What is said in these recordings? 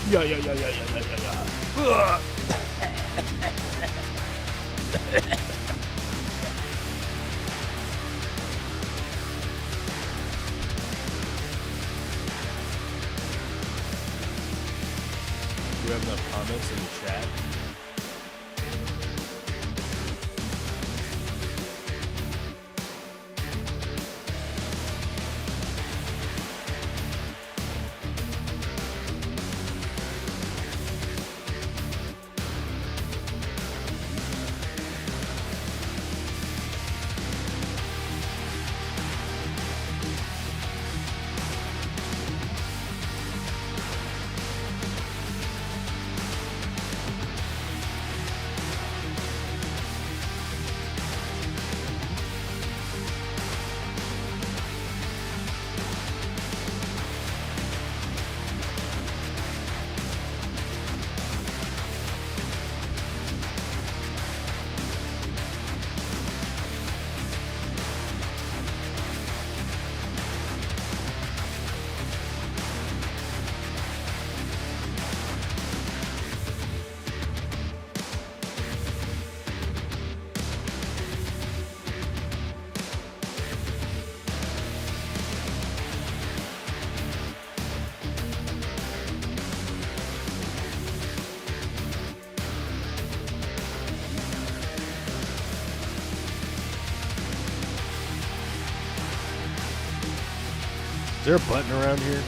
Yeah, yeah, yeah, yeah, yeah, yeah, yeah, yeah. Do we have enough comments in the chat? Is there a button around here?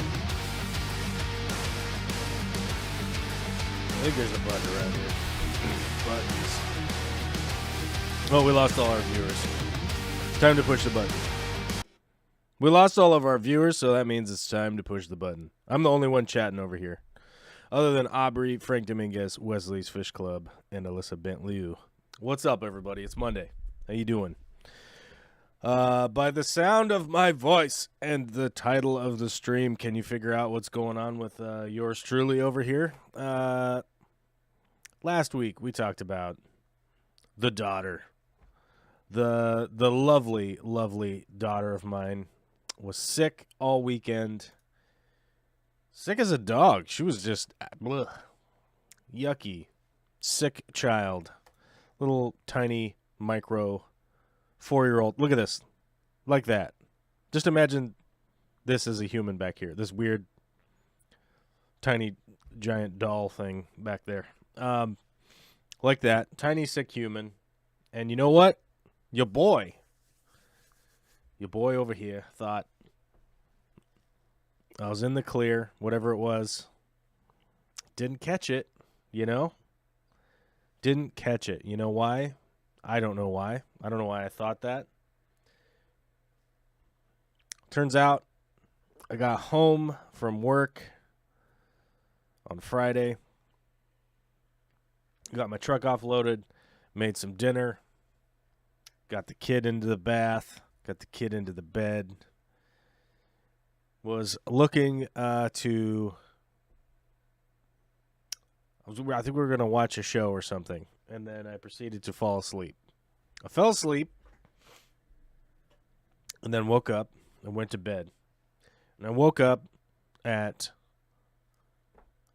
I think there's a button around here. Buttons. Oh, we lost all our viewers. Time to push the button. We lost all of our viewers, so that means it's time to push the button. I'm the only one chatting over here. Other than Aubrey, Frank Dominguez, Wesley's Fish Club, and Alyssa Bentley. What's up, everybody? It's Monday. How you doing? By the sound of my voice and the title of the stream, can you figure out what's going on with yours truly over here? Last week we talked about the daughter. The lovely, lovely daughter of mine was sick all weekend. Sick as a dog. She was just yucky. Sick child. Little tiny micro 4-year-old. Look at this. Like that. Just imagine this as a human back here. This weird, tiny, giant doll thing back there. Like that. Tiny, sick human. And you know what? Your boy over here thought I was in the clear, whatever it was. Didn't catch it, you know? Didn't catch it. You know why? I don't know why. I don't know why I thought that. Turns out I got home from work on Friday. Got my truck offloaded, made some dinner, got the kid into the bath, got the kid into the bed. Was looking I think we were going to watch a show or something, and then I proceeded to fall asleep. I fell asleep, and then woke up and went to bed. And I woke up at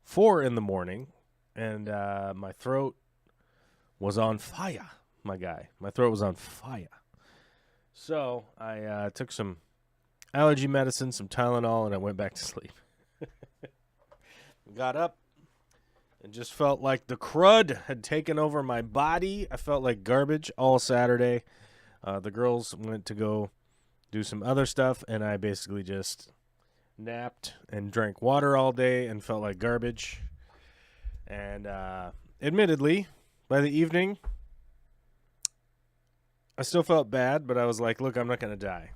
4 in the morning, and my throat was on fire, my guy. My throat was on fire. So I took some allergy medicine, some Tylenol, and I went back to sleep. Got up and just felt like the crud had taken over my body. I felt like garbage all Saturday. The girls went to go do some other stuff, and I basically just napped and drank water all day and felt like garbage. And admittedly, by the evening, I still felt bad, but I was like, look, I'm not going to die.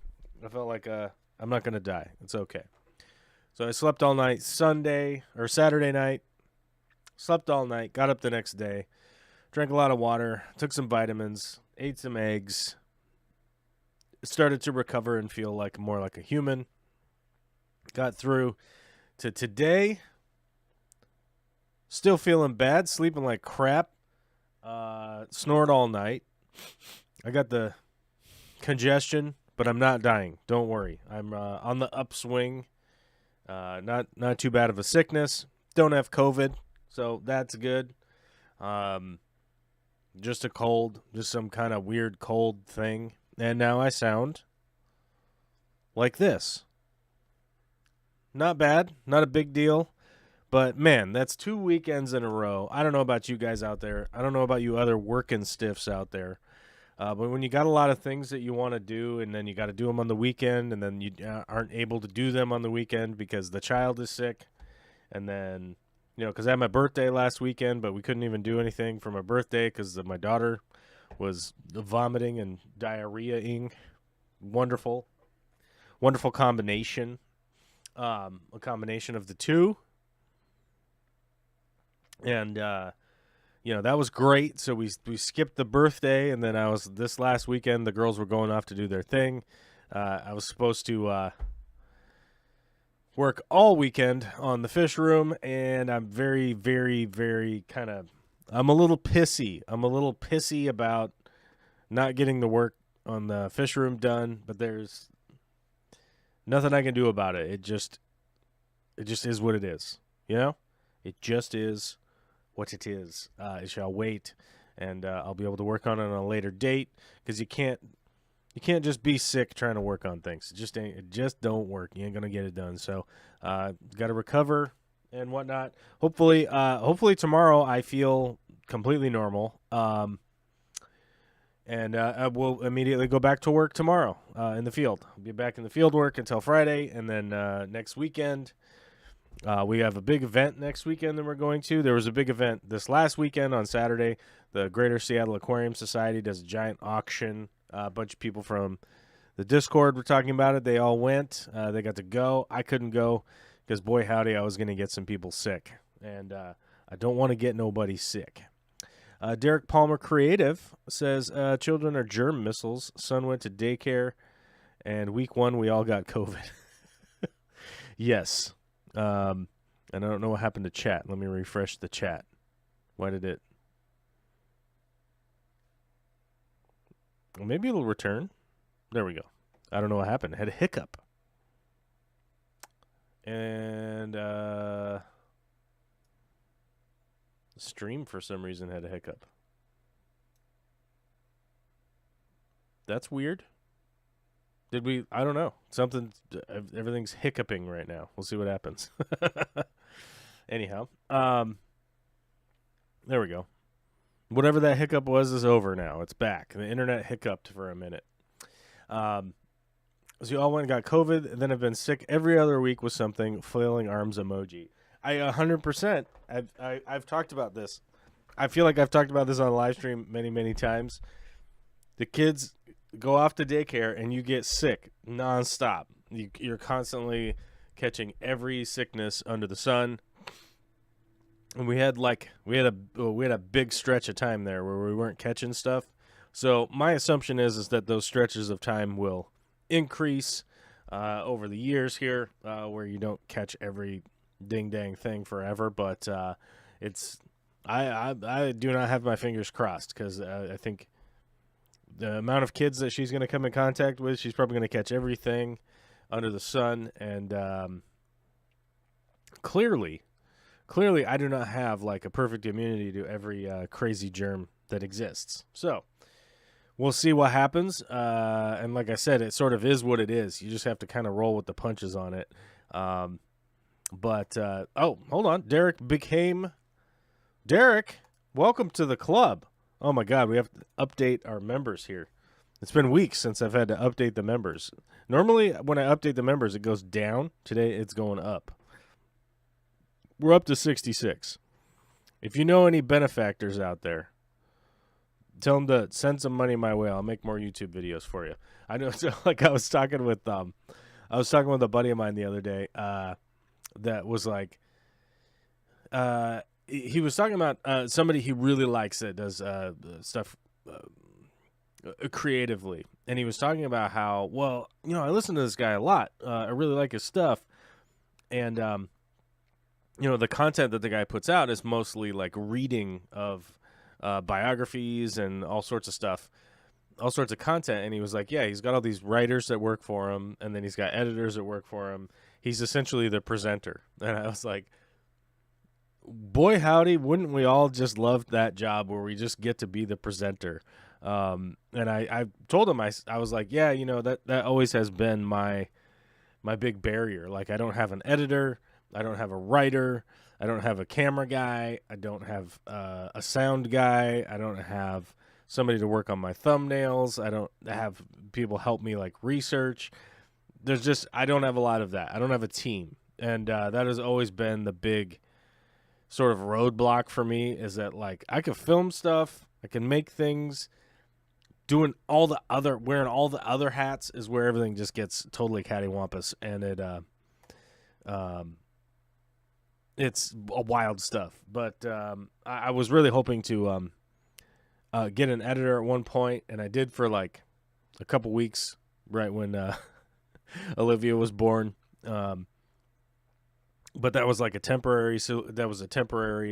I felt like I'm not going to die. It's okay. So I slept all night Saturday night. Slept all night, got up the next day, drank a lot of water, took some vitamins, ate some eggs, started to recover and feel like more like a human. Got through to today, still feeling bad, sleeping like crap, snored all night. I got the congestion, but I'm not dying. Don't worry. I'm on the upswing. Not too bad of a sickness. Don't have COVID, so that's good. Just a cold, just some kind of weird cold thing. And now I sound like this. Not bad, not a big deal. But man, that's 2 weekends in a row. I don't know about you guys out there. I don't know about you other working stiffs out there. But when you got a lot of things that you want to do, and then you got to do them on the weekend, and then you aren't able to do them on the weekend because the child is sick, and then, because I had my birthday last weekend, but we couldn't even do anything for my birthday because my daughter was vomiting and diarrhea-ing. Wonderful. Wonderful combination. A combination of the two. And, that was great. So we skipped the birthday, and then this last weekend, the girls were going off to do their thing. I was supposed to work all weekend on the fish room, and I'm very, very, very I'm a little pissy. I'm a little pissy about not getting the work on the fish room done, but there's nothing I can do about it. It just is what it is, It just is what it is. It shall wait, and I'll be able to work on it on a later date, because you can't just be sick trying to work on things. It just don't work. You ain't gonna get it done. So got to recover and whatnot. Hopefully tomorrow I feel completely normal. And I will immediately go back to work tomorrow in the field. I'll be back in the field work until Friday, and then next weekend. We have a big event next weekend that we're going to. There was a big event this last weekend on Saturday. The Greater Seattle Aquarium Society does a giant auction. A bunch of people from the Discord were talking about it. They all went. They got to go. I couldn't go because, boy, howdy, I was going to get some people sick. And I don't want to get nobody sick. Derek Palmer Creative says, children are germ missiles. Son went to daycare, and week 1 we all got COVID. Yes. And I don't know what happened to chat. Let me refresh the chat. Why did it? Well, maybe it'll return. There we go. I don't know what happened. I had a hiccup. And the stream for some reason had a hiccup. That's weird. I don't know. Everything's hiccuping right now. We'll see what happens. Anyhow, there we go. Whatever that hiccup was is over now. It's back. The internet hiccuped for a minute. So you all went and got COVID, and then have been sick every other week with something. Flailing arms emoji. I 100%. I've talked about this. I feel like I've talked about this on a live stream many, many times. The kids go off to daycare and you get sick nonstop. You're constantly catching every sickness under the sun. And we had a big stretch of time there where we weren't catching stuff. So my assumption is that those stretches of time will increase over the years here, where you don't catch every ding dang thing forever. But I do not have my fingers crossed, because I think the amount of kids that she's going to come in contact with, she's probably going to catch everything under the sun. And clearly, I do not have like a perfect immunity to every crazy germ that exists. So we'll see what happens. And like I said, it sort of is what it is. You just have to kind of roll with the punches on it. But hold on. Derek, welcome to the club. Oh, my God, we have to update our members here. It's been weeks since I've had to update the members. Normally, when I update the members, it goes down. Today, it's going up. We're up to 66. If you know any benefactors out there, tell them to send some money my way. I'll make more YouTube videos for you. I know, so like I was talking with a buddy of mine the other day that was like, he was talking about somebody he really likes that does stuff creatively. And he was talking about how, well, I listen to this guy a lot. I really like his stuff. And, the content that the guy puts out is mostly like reading of biographies and all sorts of stuff, all sorts of content. And he was like, yeah, he's got all these writers that work for him, and then he's got editors that work for him. He's essentially the presenter. And I was like, boy howdy, wouldn't we all just love that job where we just get to be the presenter? And I told him, I was like, yeah, that always has been my big barrier. Like, I don't have an editor, I don't have a writer, I don't have a camera guy, I don't have a sound guy, I don't have somebody to work on my thumbnails, I don't have people help me like research. I don't have a lot of that. I don't have a team. And that has always been the big sort of roadblock for me, is that like I can film stuff, I can make things, wearing all the other hats is where everything just gets totally cattywampus, and it's a wild stuff. But I was really hoping to get an editor at one point, and I did for like a couple weeks right when Olivia was born. But that was like a temporary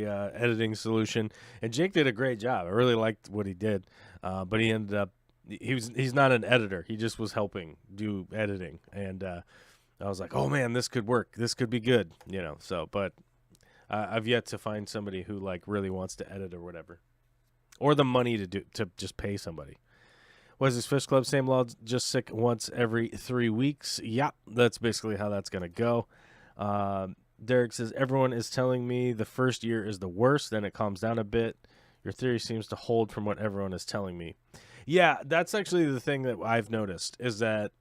editing solution, and Jake did a great job. I really liked what he did, but he ended up he's not an editor. He just was helping do editing, and I was like, oh man, this could work. This could be good, So, but I've yet to find somebody who like really wants to edit or whatever, or the money to just pay somebody. Wesley's Fish Club, same law, just sick once every 3 weeks. Yeah, that's basically how that's gonna go. Derek says, everyone is telling me the first year is the worst, then it calms down a bit. Your theory seems to hold from what everyone is telling me. Yeah, that's actually the thing that I've noticed, is that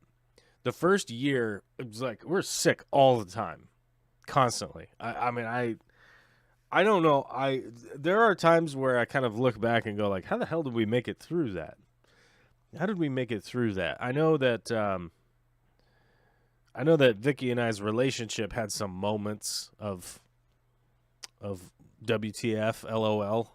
the first year, it's like we're sick all the time, constantly. I mean, I don't know. There are times where I kind of look back and go like, how the hell did we make it through that? How did we make it through that? I know that Vicky and I's relationship had some moments of WTF, LOL.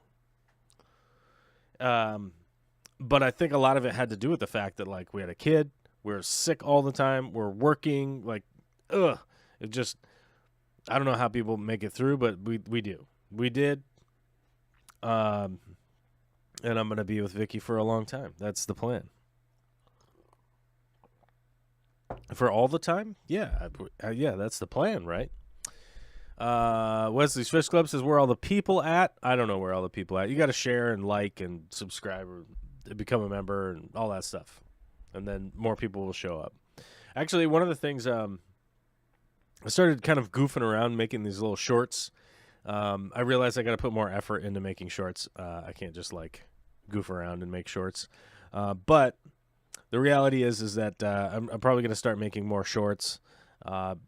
But I think a lot of it had to do with the fact that like we had a kid, we're sick all the time, we're working, like, it just, I don't know how people make it through, but we do. We did. And I'm going to be with Vicky for a long time. That's the plan. For all the time? Yeah. Yeah, that's the plan, right? Wesley's Fish Club says, where are all the people at? I don't know where all the people at. You got to share and like and subscribe or become a member and all that stuff. And then more people will show up. Actually, one of the things, I started kind of goofing around making these little shorts. I realized I got to put more effort into making shorts. I can't just like goof around and make shorts. But the reality is that I'm probably going to start making more shorts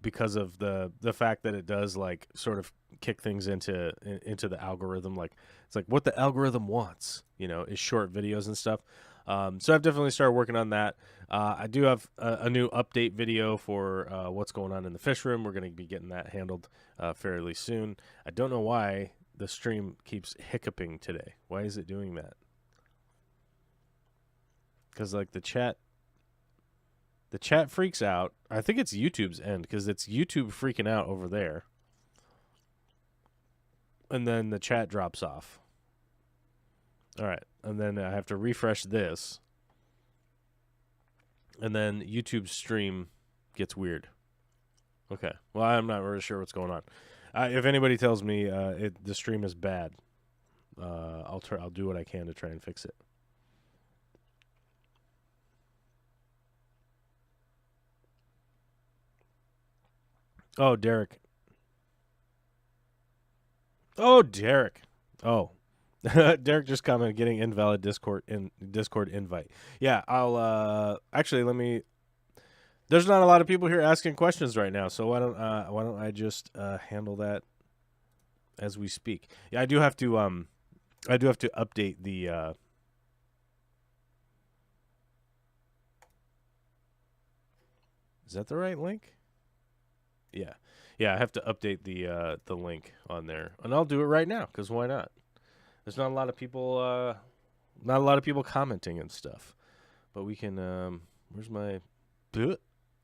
because of the fact that it does like sort of kick things into the algorithm. Like it's like what the algorithm wants, is short videos and stuff. So I've definitely started working on that. I do have a new update video for what's going on in the fish room. We're going to be getting that handled fairly soon. I don't know why the stream keeps hiccuping today. Why is it doing that? Because like the chat freaks out. I think it's YouTube's end, because it's YouTube freaking out over there. And then the chat drops off. All right. And then I have to refresh this. And then YouTube's stream gets weird. Okay. Well, I'm not really sure what's going on. If anybody tells me the stream is bad, I'll do what I can to try and fix it. Oh, Derek. Oh, Derek. Oh. Derek just commented getting invalid Discord invite. Yeah, I'll actually let me. There's not a lot of people here asking questions right now, so why don't I just handle that as we speak? Yeah, I do have to update the Is that the right link? Yeah. Yeah, I have to update the link on there. And I'll do it right now, cuz why not? There's not a lot of people commenting and stuff. But we can where's my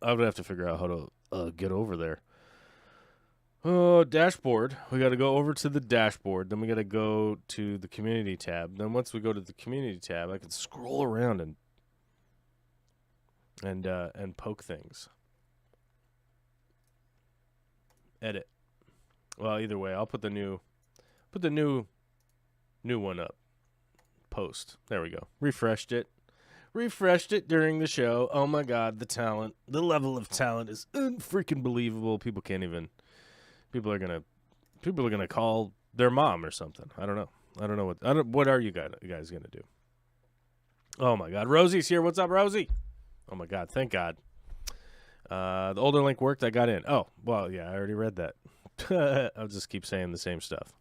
I would have to figure out how to get over there. Oh, dashboard. We got to go over to the dashboard. Then we got to go to the community tab. Then once we go to the community tab, I can scroll around and poke things. Edit. Well, either way, I'll put the new Put the new one up. Post. There we go. Refreshed it during the show. Oh my God, the talent, the level of talent is unfreaking believable. People are gonna call their mom or something. I don't know what are you guys gonna do? Oh my God, Rosie's here. What's up, Rosie? Oh my God, thank God. The older link worked. I got in. Oh well, yeah, I already read that. I'll just keep saying the same stuff.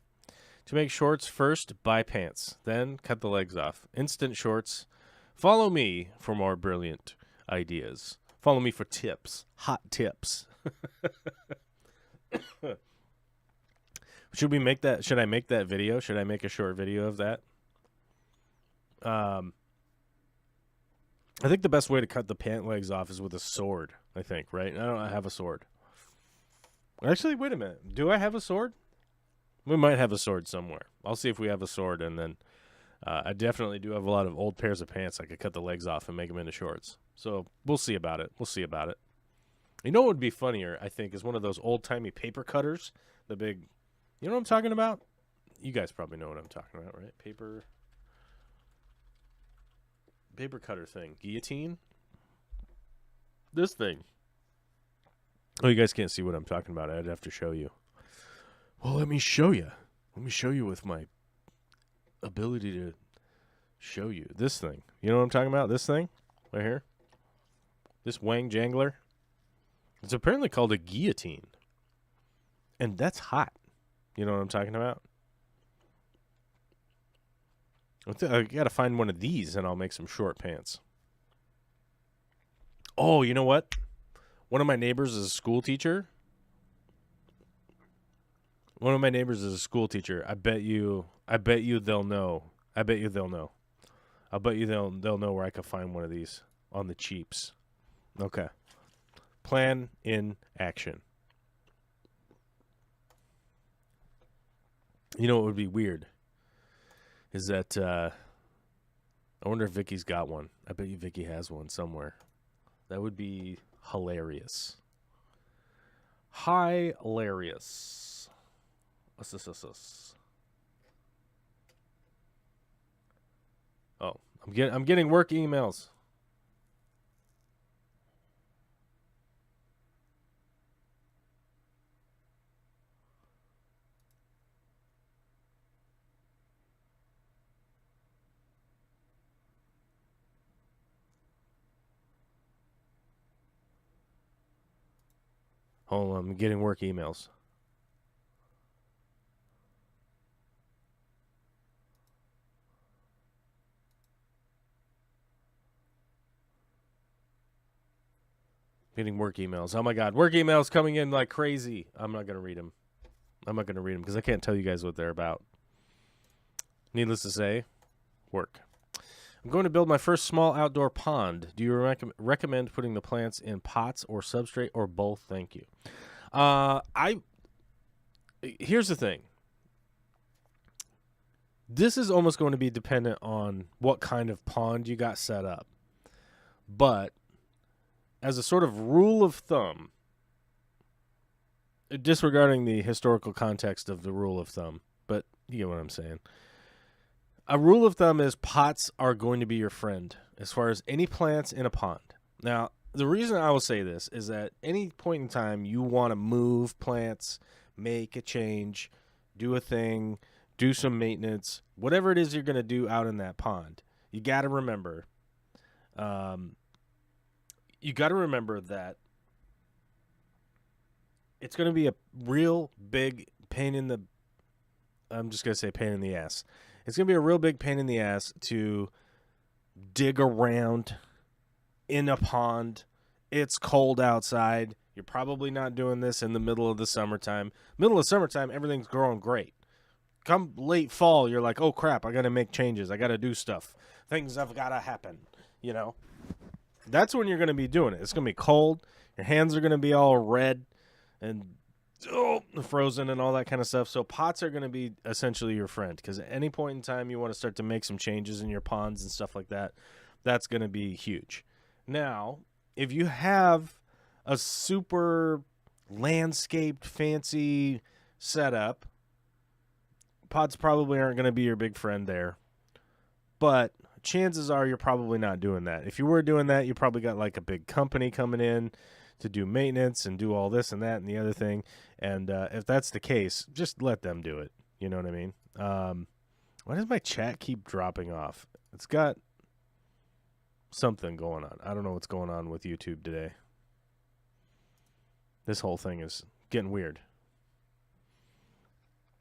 To make shorts, first buy pants, then cut the legs off. Instant shorts. Follow me for more brilliant ideas. Follow me for tips, hot tips. Should we make that? Should I make that video? Should I make a short video of that? I think the best way to cut the pant legs off is with a sword. I think, right? I don't have a sword. Actually, wait a minute. Do I have a sword? We might have a sword somewhere. I'll see if we have a sword, and then I definitely do have a lot of old pairs of pants I could cut the legs off and make them into shorts. So we'll see about it. You know what would be funnier, I think, is one of those old-timey paper cutters. The big, you know what I'm talking about? You guys probably know what I'm talking about, right? Paper cutter thing. Guillotine? This thing. Oh, you guys can't see what I'm talking about. I'd have to show you. Well, let me show you. Let me show you with my ability to show you. This thing. You know what I'm talking about? This thing? Right here? This Wang Jangler? It's apparently called a guillotine. And that's hot. You know what I'm talking about? I gotta find one of these and I'll make some short pants. Oh, you know what? One of my neighbors is a school teacher. I bet you they'll know. I'll bet you they'll know where I can find one of these on the cheaps. Okay. Plan in action. You know what would be weird is that I wonder if Vicky's got one. I bet you Vicky has one somewhere. That would be hilarious. Hilarious. Oh, I'm getting work emails. Hold on, I'm getting work emails. Getting work emails. Oh my God, work emails coming in like crazy. I'm not going to read them. Because I can't tell you guys what they're about. Needless to say, work. I'm going to build my first small outdoor pond. Do you recommend putting the plants in pots or substrate or both? Thank you. Here's the thing. This is almost going to be dependent on what kind of pond you got set up. But as a sort of rule of thumb, disregarding the historical context of the rule of thumb, but you get what I'm saying. A rule of thumb is pots are going to be your friend as far as any plants in a pond. Now, the reason I will say this is that any point in time you want to move plants, make a change, do a thing, do some maintenance, whatever it is you're going to do out in that pond, you got to remember that it's going to be a real big pain in the ass. It's going to be a real big pain in the ass to dig around in a pond. It's cold outside. You're probably not doing this in the middle of the summertime. Middle of summertime, everything's growing great. Come late fall, you're like, oh crap, I got to make changes. I got to do stuff. Things have got to happen, you know. That's when you're going to be doing it. It's going to be cold. Your hands are going to be all red and frozen and all that kind of stuff. So pots are going to be essentially your friend because at any point in time you want to start to make some changes in your ponds and stuff like that, that's going to be huge. Now, if you have a super landscaped fancy setup, pods probably aren't going to be your big friend there. But chances are you're probably not doing that. If you were doing that, you probably got like a big company coming in to do maintenance and do all this and that and the other thing. And if that's the case, just let them do it. You know what I mean? Why does my chat keep dropping off? It's got something going on. I don't know what's going on with YouTube today. This whole thing is getting weird.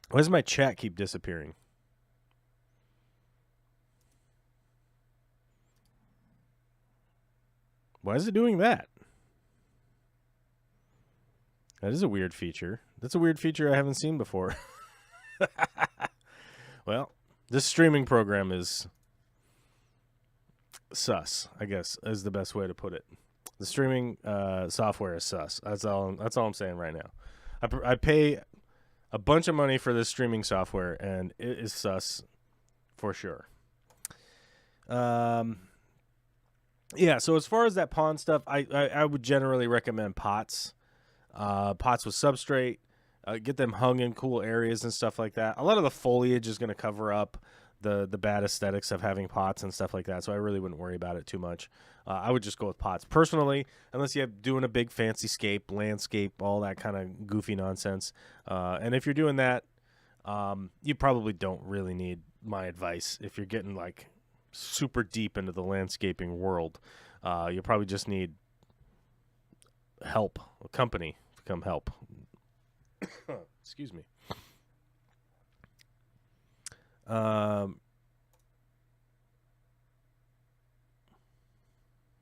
Why does my chat keep disappearing? Why is it doing that? That is a weird feature. That's a weird feature I haven't seen before. Well, this streaming program is sus, I guess, is the best way to put it. The streaming software is sus. That's all I'm saying right now. I pay a bunch of money for this streaming software, and it is sus for sure. Yeah, so as far as that pond stuff, I would generally recommend pots. Pots with substrate. Get them hung in cool areas and stuff like that. A lot of the foliage is going to cover up the bad aesthetics of having pots and stuff like that, so I really wouldn't worry about it too much. I would just go with pots. Personally, unless you're doing a big fancy scape, landscape, all that kind of goofy nonsense. And if you're doing that, you probably don't really need my advice. If you're getting like super deep into the landscaping world, you probably just need help, a company to come help. Excuse me.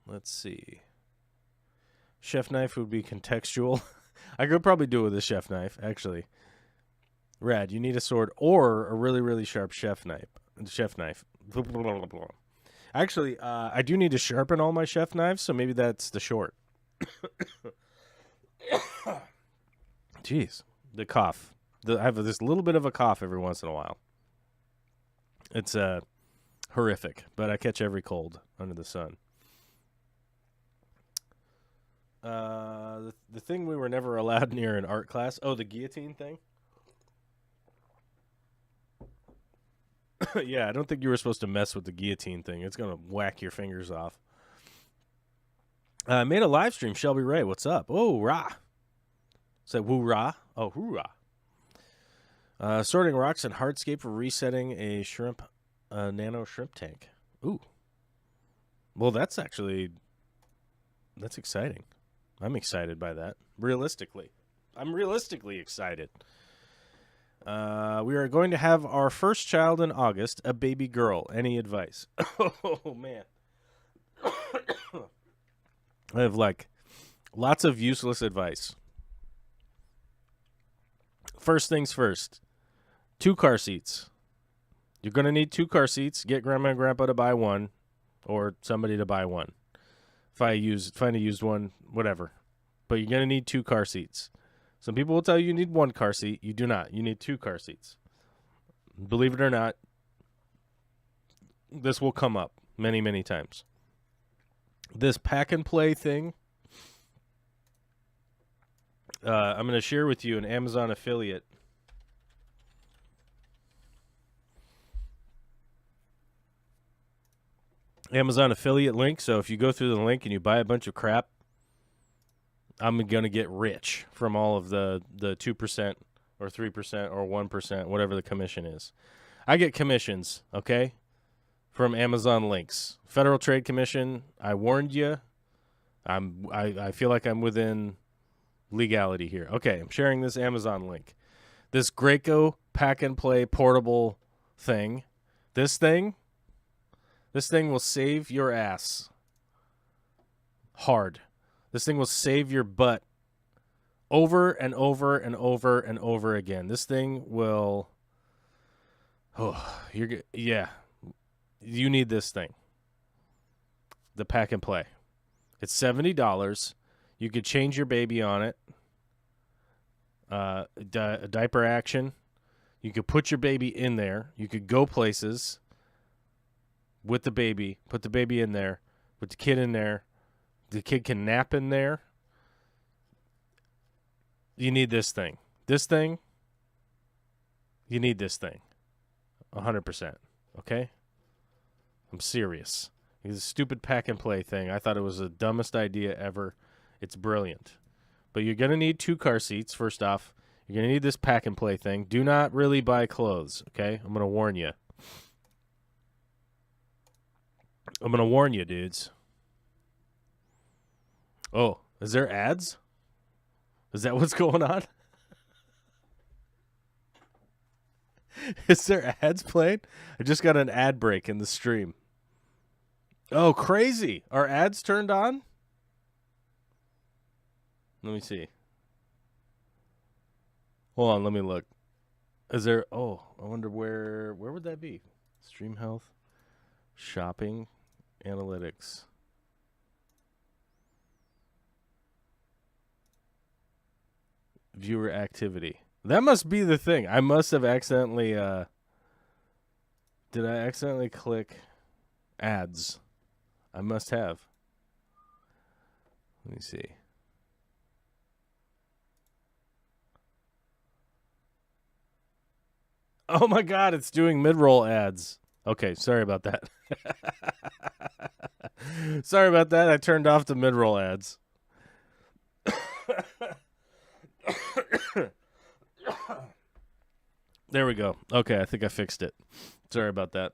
Let's see. Chef knife would be contextual. I could probably do it with a chef knife, actually. Rad, you need a sword or a really, really sharp chef knife. Actually, I do need to sharpen all my chef knives, so maybe that's the short. Jeez, the cough. I have this little bit of a cough every once in a while. It's horrific, but I catch every cold under the sun. The thing we were never allowed near in art class. Oh, the guillotine thing? Yeah, I don't think you were supposed to mess with the guillotine thing. It's going to whack your fingers off. I made a live stream. Shelby Ray, what's up? Oh, rah. Is that woo-rah? Oh, hoorah. Sorting rocks in hardscape for resetting a nano shrimp tank. Ooh. Well, that's exciting. I'm excited by that. I'm realistically excited. We are going to have our first child in August, a baby girl. Any advice? Oh, man. I have, lots of useless advice. First things first. 2 car seats. You're going to need 2 car seats. Get grandma and grandpa to buy one or somebody to buy one. Find a used one, whatever. But you're going to need 2 car seats. Some people will tell you need 1 car seat. You do not. You need 2 car seats. Believe it or not, this will come up many, many times. This pack and play thing, I'm going to share with you an Amazon affiliate. Amazon affiliate link. So if you go through the link and you buy a bunch of crap, I'm going to get rich from all of the 2% or 3% or 1%, whatever the commission is. I get commissions, okay, from Amazon links. Federal Trade Commission, I warned you. I feel like I'm within legality here. Okay, I'm sharing this Amazon link. This Graco pack and play portable thing. This thing will save your ass. Hard. This thing will save your butt over and over and over and over again. This thing will... Yeah. You need this thing. The pack and play. It's $70. You could change your baby on it. Diaper action. You could put your baby in there. You could go places with the baby. Put the baby in there. Put the kid in there. The kid can nap in there. You need this thing. You need this thing. 100%. Okay? I'm serious. It's a stupid pack and play thing. I thought it was the dumbest idea ever. It's brilliant. But you're going to need 2 car seats, first off. You're going to need this pack and play thing. Do not really buy clothes, okay? I'm going to warn you. I'm going to warn you, dudes. Oh, is there ads? Is that what's going on? Is there ads playing? I just got an ad break in the stream. Oh, crazy. Are ads turned on? Let me see. Hold on, let me look. Is there... Oh, I wonder where would that be? Stream health, shopping, analytics. Viewer activity. That must be the thing. I must have accidentally... Did I accidentally click ads? I must have. Let me see. Oh my god, it's doing mid-roll ads. Okay, sorry about that. Sorry about that. I turned off the mid-roll ads. There we go. Okay, I think I fixed it. Sorry about that.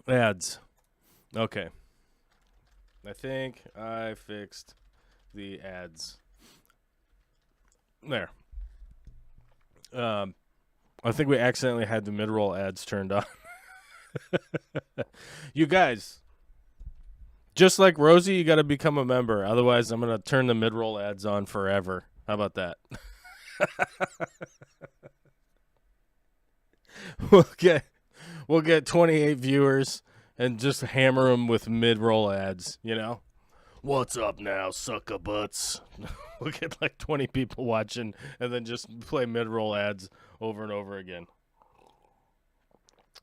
Ads. Okay. I think I fixed the ads. There. I think we accidentally had the mid-roll ads turned on. You guys, just like Rosie, you got to become a member. Otherwise, I'm going to turn the mid-roll ads on forever. How about that? We'll get 28 viewers and just hammer them with mid-roll ads, you know? What's up now, sucker butts? We'll get like 20 people watching and then just play mid-roll ads over and over again.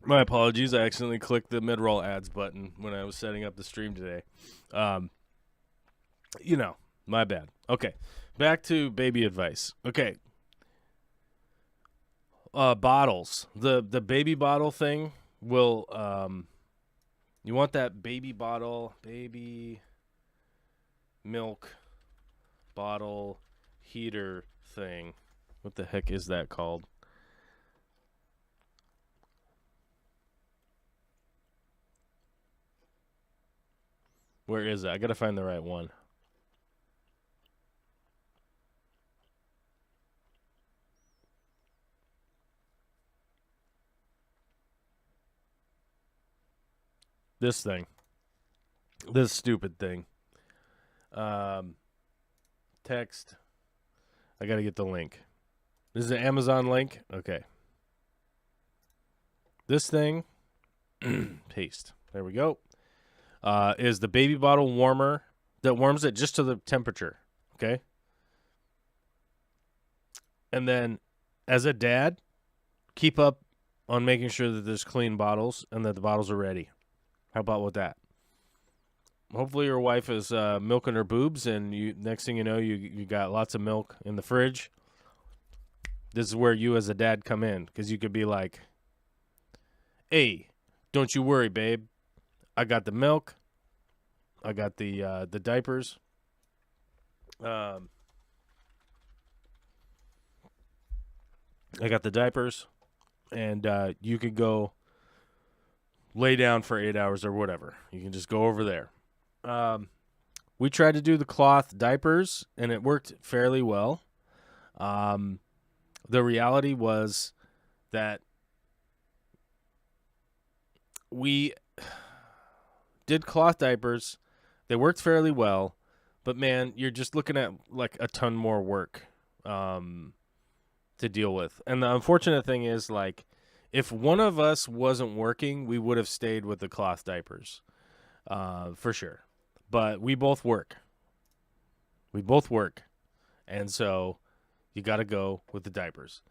My apologies. I accidentally clicked the mid-roll ads button when I was setting up the stream today. You know, my bad. Okay, back to baby advice. Okay. Bottles. The baby bottle thing will, you want that baby bottle, baby milk bottle heater thing. What the heck is that called? Where is it? I gotta find the right one. This thing. This stupid thing. Text. I gotta get the link. This is an Amazon link? Okay. This thing. Paste. There we go. Is the baby bottle warmer that warms it just to the temperature. Okay. And then as a dad, keep up on making sure that there's clean bottles and that the bottles are ready. How about with that? Hopefully your wife is milking her boobs, and you next thing you know, you got lots of milk in the fridge. This is where you as a dad come in, because you could be like, hey, don't you worry, babe. I got the milk. I got the diapers. I got the diapers, and you could go lay down for 8 hours or whatever. You can just go over there. We tried to do the cloth diapers, and it worked fairly well. The reality was that we did cloth diapers. They worked fairly well, but man, you're just looking at like a ton more work to deal with. And the unfortunate thing is, like, if one of us wasn't working, we would have stayed with the cloth diapers for sure. But we both work. And so you got to go with the diapers,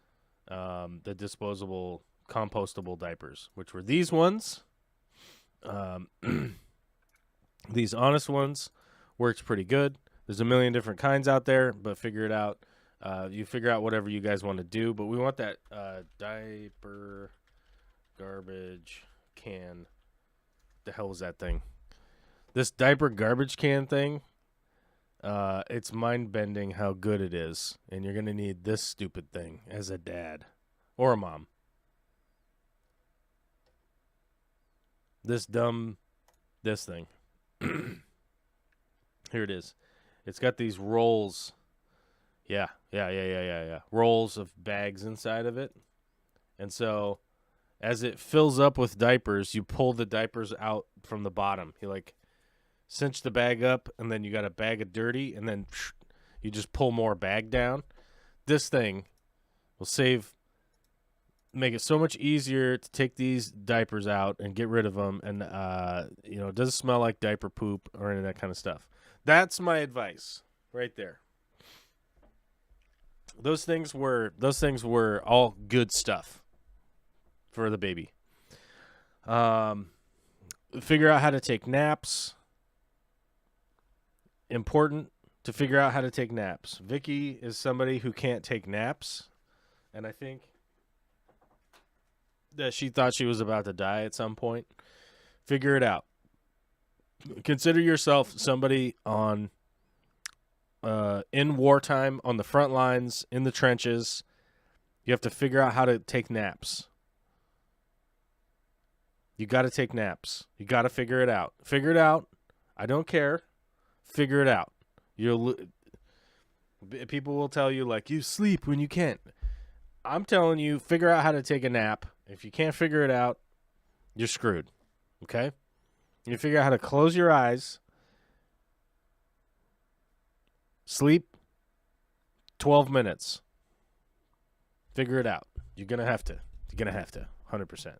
the disposable, compostable diapers, which were these ones. These Honest ones works pretty good. There's a million different kinds out there, but figure it out. You figure out whatever you guys want to do. But we want that diaper garbage can. The hell was that thing? This diaper garbage can thing. It's mind-bending how good it is, and you're gonna need this stupid thing as a dad or a mom. This thing. Here it is. It's got these rolls. Yeah. Rolls of bags inside of it. And so as it fills up with diapers, you pull the diapers out from the bottom. You like cinch the bag up, and then you got a bag of dirty, and then you just pull more bag down. This thing will make it so much easier to take these diapers out and get rid of them, and it doesn't smell like diaper poop or any of that kind of stuff. That's my advice right there. Those things were all good stuff for the baby. Figure out how to take naps. Important to figure out how to take naps. Vicky is somebody who can't take naps, and I think that she thought she was about to die at some point. Figure it out. Consider yourself somebody on in wartime, on the front lines, in the trenches. You have to figure out how to take naps. You got to take naps. You got to figure it out. Figure it out. I don't care. Figure it out. People will tell you, like, you sleep when you can't. I'm telling you, figure out how to take a nap. If you can't figure it out, you're screwed. Okay? You figure out how to close your eyes, sleep 12 minutes. Figure it out. You're going to have to. 100%.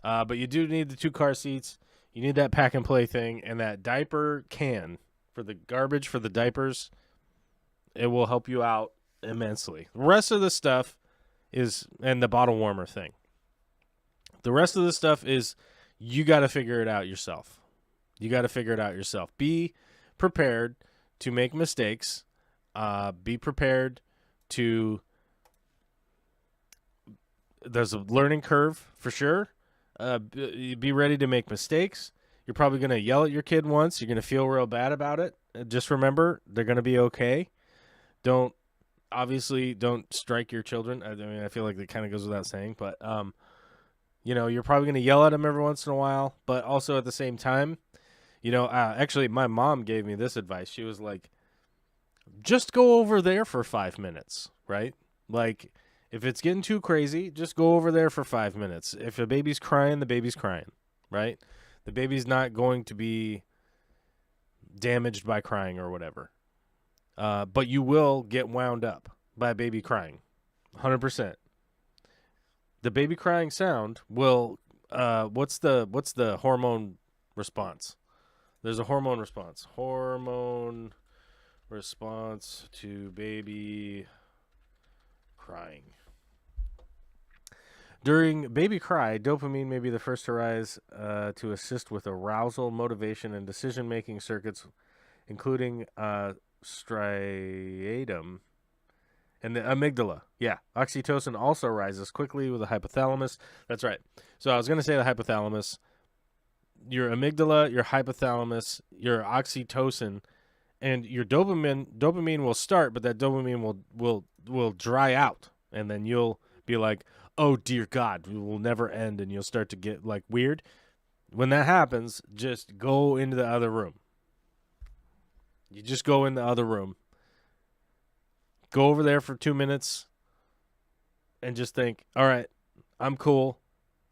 But you do need the 2 car seats. You need that pack and play thing, and that diaper can for the garbage, for the diapers. It will help you out immensely. The rest of the stuff and the bottle warmer thing. The rest of the stuff is you got to figure it out yourself. Be prepared to make mistakes. Be prepared to. There's a learning curve for sure. Be ready to make mistakes. You're probably going to yell at your kid once. You're going to feel real bad about it. Just remember, they're going to be okay. Don't strike your children. I mean, I feel like that kind of goes without saying, but you're probably going to yell at them every once in a while, but also at the same time, actually my mom gave me this advice. She was like, just go over there for 5 minutes, right? Like, if it's getting too crazy, just go over there for 5 minutes. If a baby's crying, the baby's crying, right? The baby's not going to be damaged by crying or whatever. But you will get wound up by a baby crying, 100%. The baby crying sound will. What's the hormone response? There's a hormone response. Hormone response to baby crying. During baby cry, dopamine may be the first to rise to assist with arousal, motivation, and decision-making circuits, including striatum and the amygdala. Yeah, oxytocin also rises quickly with the hypothalamus. That's right. So I was going to say the hypothalamus. Your amygdala, your hypothalamus, your oxytocin, and your dopamine will start, but that dopamine will dry out, and then you'll be like, oh dear God, we will never end, and you'll start to get like weird. When that happens, just go into the other room. You just go in the other room. Go over there for 2 minutes and just think, all right, I'm cool.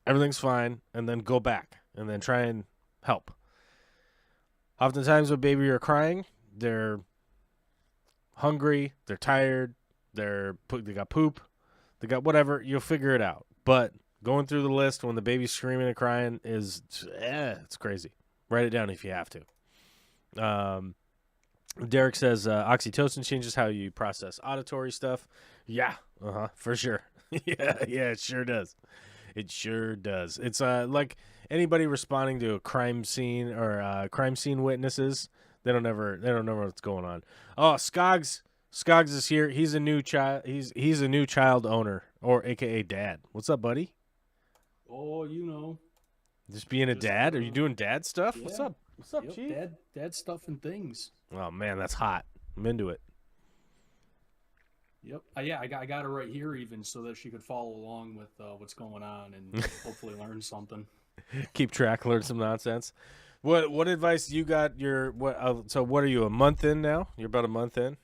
Everything's fine. And then go back and then try and help. Oftentimes when baby are crying, they're hungry, they're tired, they got poop, they got whatever. You'll figure it out. But going through the list when the baby's screaming and crying it's crazy. Write it down if you have to. Derek says oxytocin changes how you process auditory stuff. Yeah, for sure. yeah, it sure does. It sure does. It's like anybody responding to a crime scene or crime scene witnesses. They don't know what's going on. Oh, Skoggs is here. He's a new child. He's a new child owner, or AKA dad. What's up, buddy? Oh, you know, Just being a just dad? Are you doing dad stuff? What's yeah, up? What's up, yep, Chief? dad stuff and things. Oh man, that's hot. I'm into it. Yep. Yeah, I got her right here even so that she could follow along with what's going on and hopefully learn something. Keep track, learn some nonsense. What advice you got? Your what? So what are you, a month in now? You're about a month in.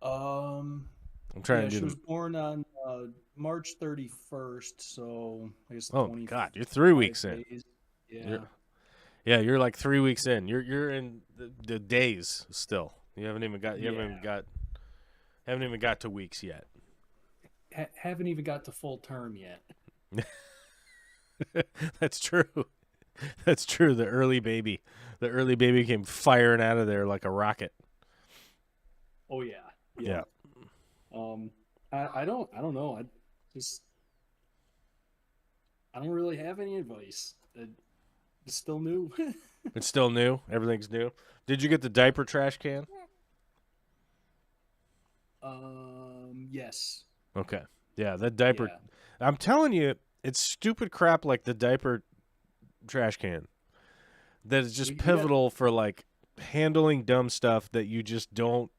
Um, I'm trying yeah, to she do was the. born on March 31st, so I guess Oh God, you're 3 weeks 25 in. days. You're Yeah. yeah, you're like 3 weeks in. You're in the days still. You haven't even got. You haven't even Yeah. got. Haven't even got to weeks yet. Haven't even got to full term yet. That's true. That's true. The early baby came firing out of there like a rocket. Oh yeah. Yep. Yeah, Um, I don't know. Just I don't really have any advice. It's still new. it's still new. Everything's new. Did you get the diaper trash can? Yes. Okay. Yeah, that diaper. Yeah. I'm telling you, it's stupid crap like the diaper trash can that is just We got pivotal for like handling dumb stuff that you just don't.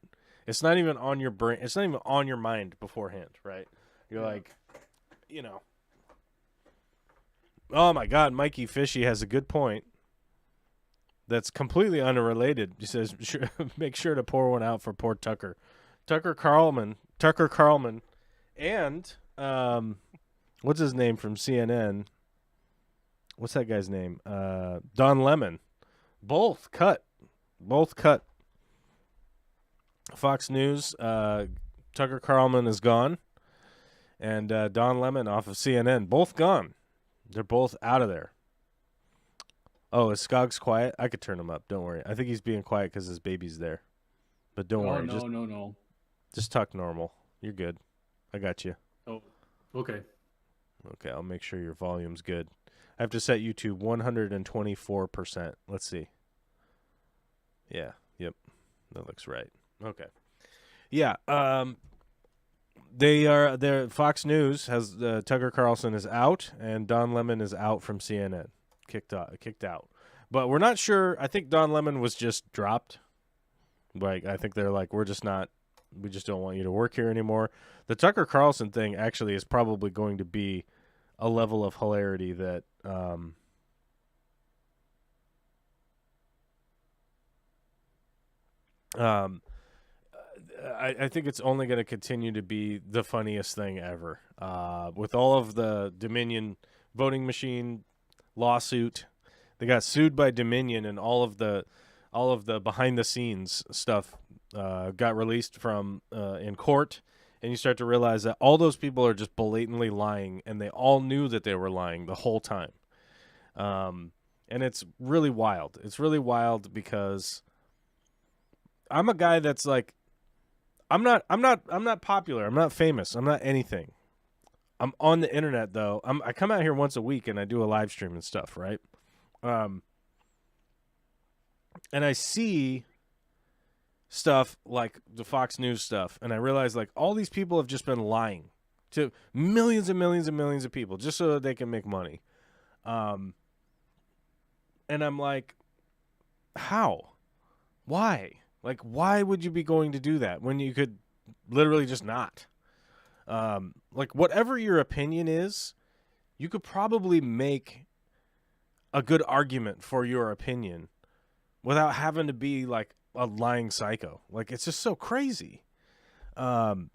It's not even on your brain. It's not even on your mind beforehand, right? You're yeah. like, you know, oh my God, Mikey Fishy has a good point. That's completely unrelated. He says, make sure to pour one out for poor Tucker. Tucker Carlman, and what's his name from CNN? What's that guy's name? Don Lemon. Both cut. Both cut. Fox News. Tucker Carlman is gone, and Don Lemon off of CNN. Both gone. They're both out of there. Oh, is Skoggs quiet? I could turn him up. Don't worry. I think he's being quiet because his baby's there. But don't Oh worry. Just no, no, no. just talk normal. You're good. I got you. Oh, okay. Okay, I'll make sure your volume's good. I have to set you to 124%. Let's see. Yeah. Yep. That looks right. Okay. Yeah. They're Fox News has Tucker Carlson is out and Don Lemon is out from CNN. Kicked out. But we're not sure. I think Don Lemon was just dropped. Like I think they're like we just don't want you to work here anymore. The Tucker Carlson thing actually is probably going to be a level of hilarity that um I think it's only going to continue to be the funniest thing ever. With all of the Dominion voting machine lawsuit, they got sued by Dominion, and all of the behind the scenes stuff got released from in court. And you start to realize that all those people are just blatantly lying, and they all knew that they were lying the whole time. And it's really wild. It's really wild because I'm a guy that's like I'm not popular. I'm not famous. I'm not anything. I'm on the internet though. I come out here once a week and I do a live stream and stuff, right? Um and I see stuff like the Fox News stuff and I realize like all these people have just been lying to millions and millions and millions of people just so that they can make money. Um and I'm like, how? Why? Like why would you be going to do that when you could literally just not? Like whatever your opinion is, you could probably make a good argument for your opinion without having to be like a lying psycho. Like it's just so crazy. Um,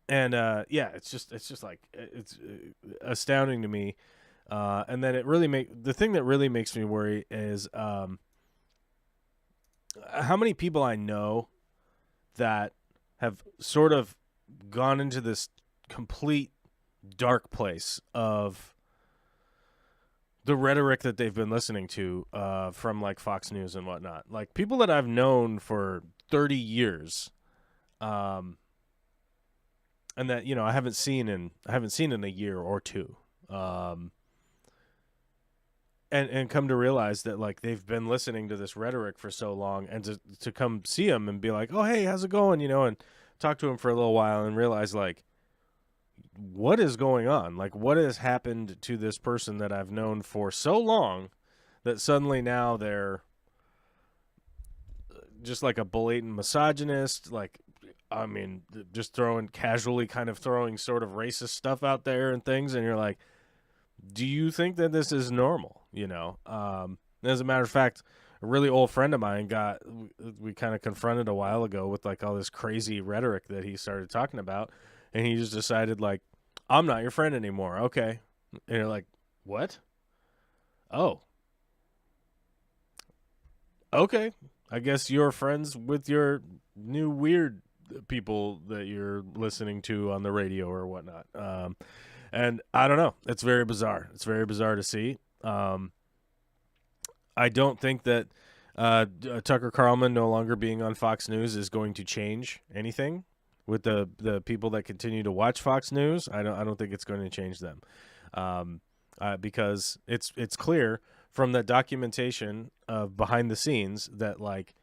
and yeah, it's just like it's astounding to me. And then the thing that really makes me worry is how many people I know that have sort of gone into this complete dark place of the rhetoric that they've been listening to from like Fox News and whatnot. Like people that I've known for 30 years, and that I haven't seen in a year or two, and come to realize that like they've been listening to this rhetoric for so long, and to come see them and be like, oh hey, how's it going, and talk to them for a little while and realize like what is going on? Like, what has happened to this person that I've known for so long that suddenly now they're just like a blatant misogynist? Like, I mean, just casually kind of throwing sort of racist stuff out there and things. And you're like, do you think that this is normal? As a matter of fact, a really old friend of mine we kind of confronted a while ago with like all this crazy rhetoric that he started talking about. And he just decided, like, I'm not your friend anymore. Okay. And you're like, what? Oh. Okay. I guess you're friends with your new weird people that you're listening to on the radio or whatnot. And I don't know. It's very bizarre. It's very bizarre to see. I don't think that Tucker Carlson no longer being on Fox News is going to change anything with the people that continue to watch Fox News. I don't think it's going to change them, because it's clear from the documentation of behind the scenes that, like,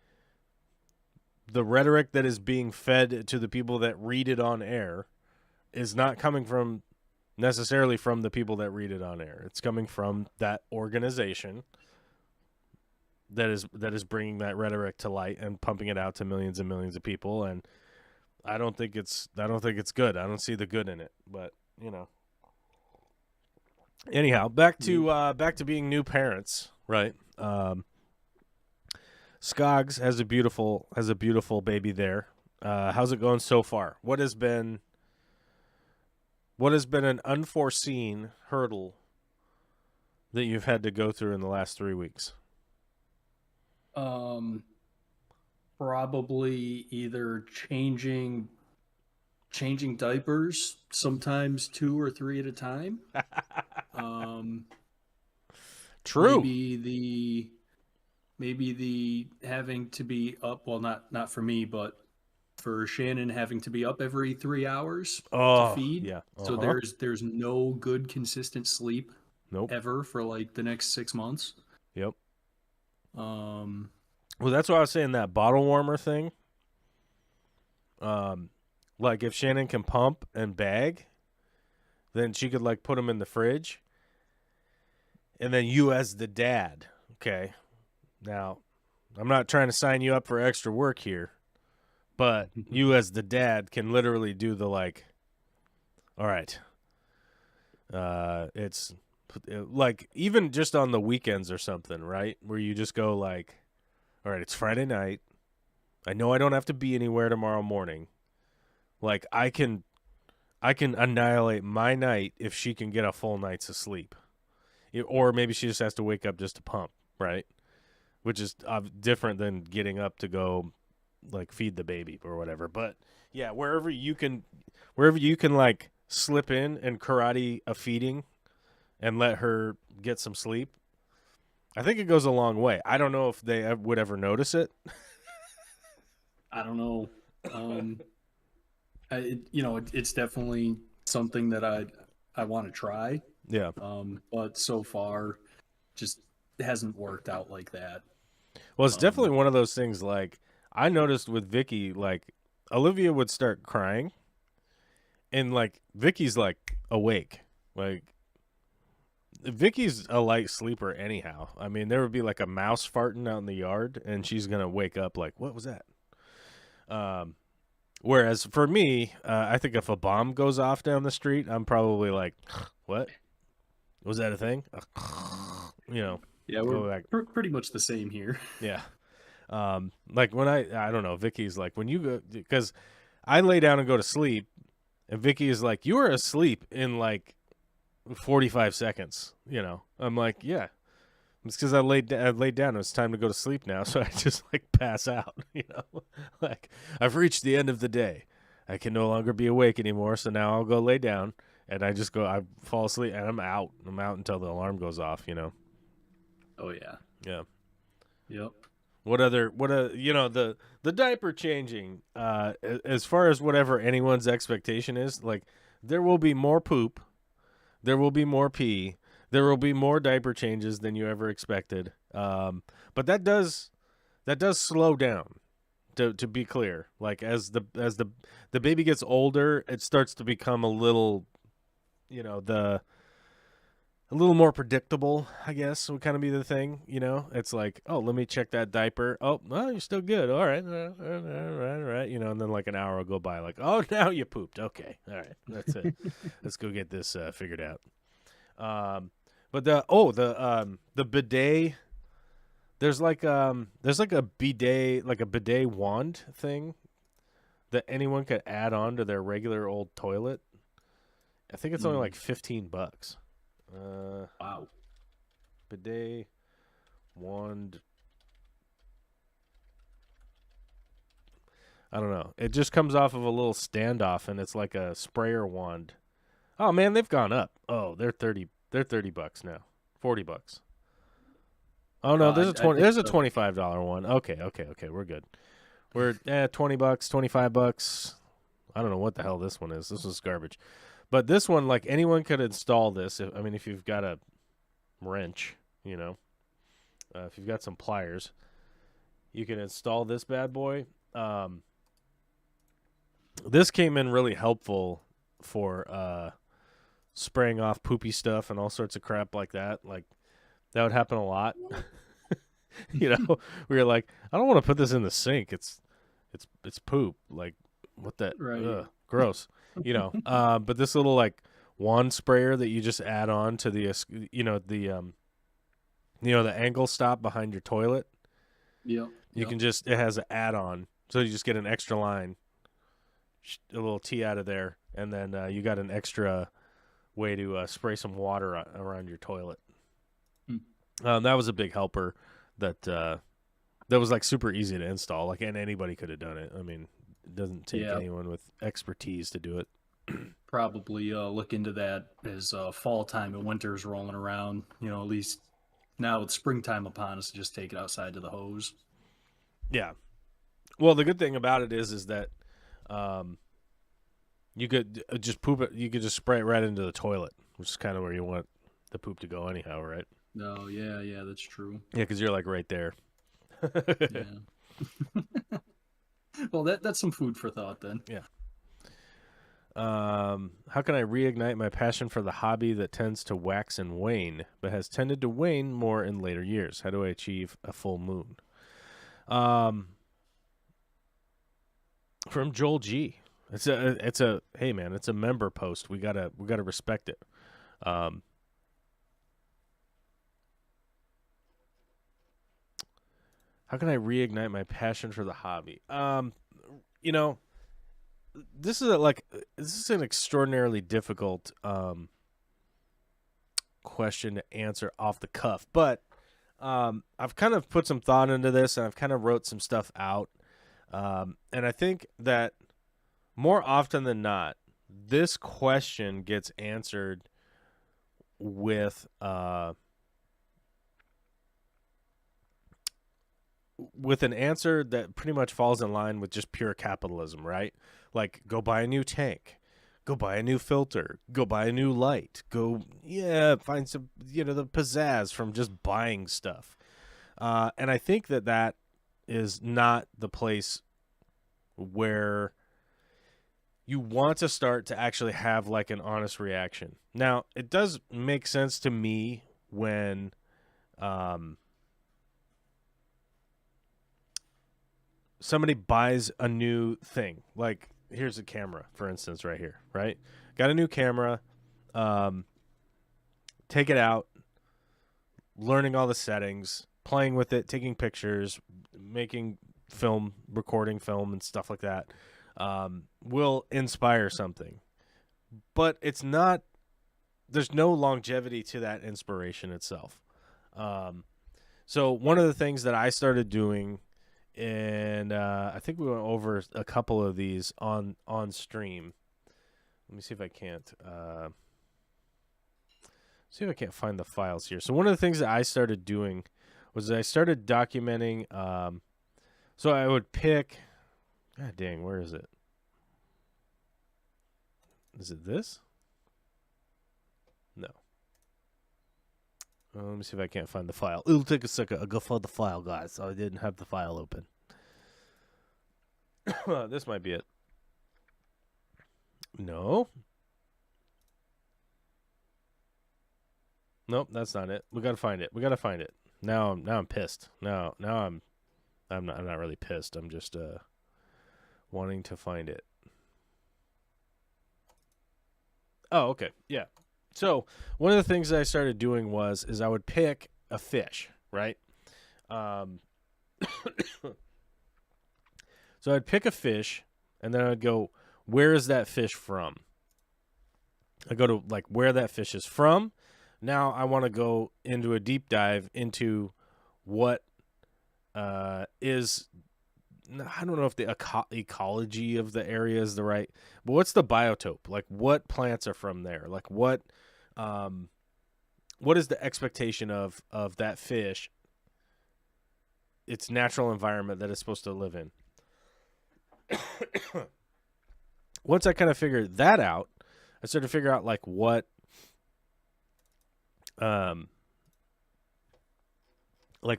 the rhetoric that is being fed to the people that read it on air is not coming from necessarily from the people that read it on air. It's coming from that organization that is bringing that rhetoric to light and pumping it out to millions and millions of people. And I don't think it's good. I don't see the good in it. But anyhow, back to being new parents, right? Skoggs has a beautiful baby there. How's it going so far? What has been an unforeseen hurdle that you've had to go through in the last 3 weeks? Probably either changing diapers, sometimes 2 or 3 at a time. True. Maybe the having to be up, well, not for me, but for Shannon, having to be up every 3 hours to feed. Yeah. So there's no good consistent sleep ever for like the next 6 months. Yep. Well, that's why I was saying that bottle warmer thing. Like, if Shannon can pump and bag, then she could, like, put them in the fridge. And then you as the dad, okay? Now, I'm not trying to sign you up for extra work here, but you as the dad can literally do the, like, all right, it's like, even just on the weekends or something, right? Where you just go like, all right, it's Friday night. I know I don't have to be anywhere tomorrow morning. Like, I can annihilate my night if she can get a full night's of sleep. Or maybe she just has to wake up just to pump, right? Which is different than getting up to go, like, feed the baby or whatever. But yeah, wherever you can like slip in and karate a feeding and let her get some sleep, I think it goes a long way. I don't know if they would ever notice it. I don't know. It's definitely something that I want to try. Yeah. But so far, just hasn't worked out like that. Well, it's definitely one of those things. Like, I noticed with Vicky, like, Olivia would start crying, and, like, Vicky's, like, awake. Like, Vicky's a light sleeper anyhow. I mean, there would be, like, a mouse farting out in the yard, and she's gonna wake up like, what was that? Whereas for me, I think if a bomb goes off down the street, I'm probably like, what? Was that a thing? Yeah, we're pretty much the same here. Yeah. Like, when I don't know, Vicky's like, when you go, because I lay down and go to sleep, and Vicky is like, you were asleep in like 45 seconds. I'm like, yeah, it's because I laid down. It's time to go to sleep now, so I just, like, pass out. Like, I've reached the end of the day. I can no longer be awake anymore, so now I'll go lay down, and I fall asleep, and I'm out. I'm out until the alarm goes off. Oh yeah. Yeah. Yep. The diaper changing, as far as whatever anyone's expectation is, like, there will be more poop, there will be more pee, there will be more diaper changes than you ever expected. But that does slow down, to be clear. Like, as the baby gets older, it starts to become a little the a little more predictable, I guess, would kind of be the thing. It's like, oh, let me check that diaper. Oh, well, you're still good. All right, all right. And then like an hour will go by. Like, oh, now you pooped. Okay, all right, that's it. Let's go get this figured out. But the bidet. There's like a bidet wand thing that anyone could add on to their regular old toilet. I think it's only like $15. Wow. Bidet wand. I don't know. It just comes off of a little standoff, and it's like a sprayer wand. Oh man, they've gone up. Oh, they're $30 now. $40. Oh no, there's a $25 one. Okay, we're good. We're $20, $25. I don't know what the hell this one is. This is garbage. But this one, like, anyone could install this. If you've got a wrench, if you've got some pliers, you can install this bad boy. This came in really helppful for spraying off poopy stuff and all sorts of crap like that. Like, that would happen a lot. We were like, I don't want to put this in the sink. It's poop. Like, what that? Right. Ugh, gross. But this little like wand sprayer that you just add on to the the angle stop behind your toilet. Yep. You can just, it has an add-on, so you just get an extra line, a little T out of there, and then you got an extra way to spray some water around your toilet. That was a big helper. That was like super easy to install. Like, and anybody could have done it. I mean, it doesn't take anyone with expertise to do it. Probably look into that as fall time and winter's rolling around. At least now with springtime upon us, just take it outside to the hose. Yeah. Well, the good thing about it is that you could just poop it. You could just spray it right into the toilet, which is kind of where you want the poop to go anyhow, right? No, yeah, that's true. Yeah, because you're like right there. Yeah. Well, that's some food for thought then. Yeah. How can I reignite my passion for the hobby that tends to wax and wane, but has tended to wane more in later years? How do I achieve a full moon? From Joel G. It's a hey man, it's a member post. We gotta respect it. How can I reignite my passion for the hobby? This is an extraordinarily difficult question to answer off the cuff, but I've kind of put some thought into this, and I've kind of wrote some stuff out, and I think that more often than not, this question gets answered with an answer that pretty much falls in line with just pure capitalism, right? Like, go buy a new tank, go buy a new filter, go buy a new light, find some, the pizzazz from just buying stuff. And I think that is not the place where you want to start to actually have like an honest reaction. Now, it does make sense to me when somebody buys a new thing. Like, here's a camera, for instance, right here, right? Got a new camera, take it out, learning all the settings, playing with it, taking pictures, making film, recording film and stuff like that, will inspire something. But it's not, there's no longevity to that inspiration itself. So one of the things that I started doing, and I think we went over a couple of these on stream. Let me see if I can't find the files here. So one of the things that I started doing was I started documenting. So I would pick. God dang, where is it? Is it this? No. Let me see if I can't find the file. It'll take a second. I'll go find the file, guys. So I didn't have the file open. This might be it. No. Nope, that's not it. We gotta find it. We gotta find it. Now I'm pissed. Now I'm not really pissed. I'm just wanting to find it. Oh, okay. Yeah. So one of the things that I started doing is I would pick a fish, right? Um, so I'd pick a fish, and then I'd go, where is that fish from? I go to like where that fish is from. Now I want to go into a deep dive into what is I don't know if the ecology of the area is the right, but what's the biotope? Like what plants are from there? Like what is the expectation of that fish? Its natural environment that it's supposed to live in. Once I kind of figured that out, I started to figure out like what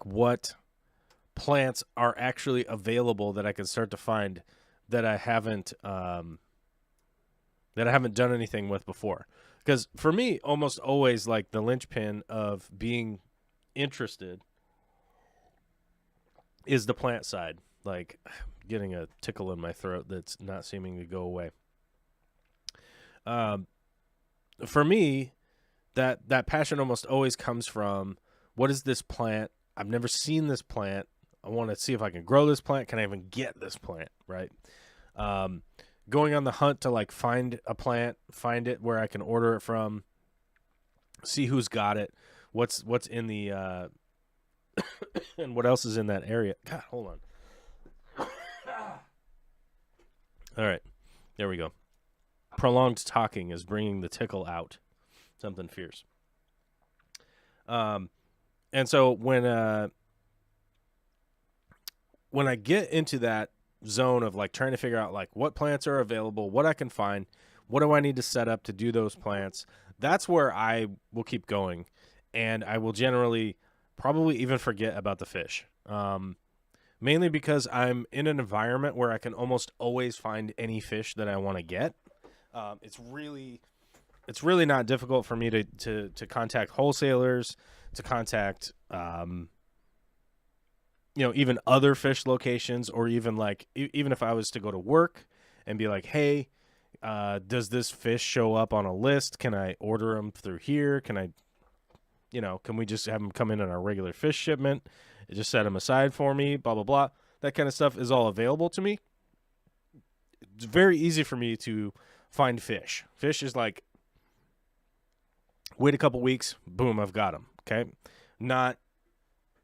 what plants are actually available that I can start to find that I haven't done anything with before. Because for me, almost always like the linchpin of being interested is the plant side. Like getting a tickle in my throat that's not seeming to go away. For me, that passion almost always comes from what is this plant? I've never seen this plant. I want to see if I can grow this plant. Can I even get this plant? Right. Going on the hunt to like find a plant, find it where I can order it from, see who's got it, what's in the and what else is in that area. God, hold on. All right, there we go. Prolonged talking is bringing the tickle out. Something fierce. And so when I get into that zone of like trying to figure out like what plants are available, what I can find, what do I need to set up to do those plants, that's where I will keep going, and I will generally probably even forget about the fish. Mainly because I'm in an environment where I can almost always find any fish that I want to get. It's really not difficult for me to contact wholesalers, to contact even other fish locations, or even like even if I was to go to work and be like, hey, does this fish show up on a list? Can I order them through here? Can we just have them come in on our regular fish shipment? Just set them aside for me, blah, blah, blah. That kind of stuff is all available to me. It's very easy for me to find fish. Fish is like, wait a couple weeks, boom, I've got them. Okay.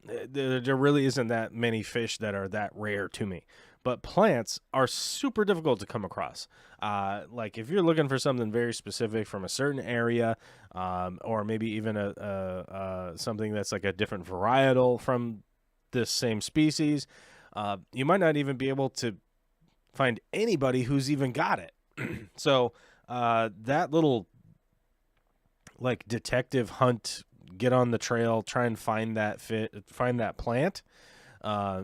There really isn't that many fish that are that rare to me, but plants are super difficult to come across. Like if you're looking for something very specific from a certain area, or maybe even something that's like a different varietal from this same species, you might not even be able to find anybody who's even got it. So that little like detective hunt, get on the trail, try and find that plant,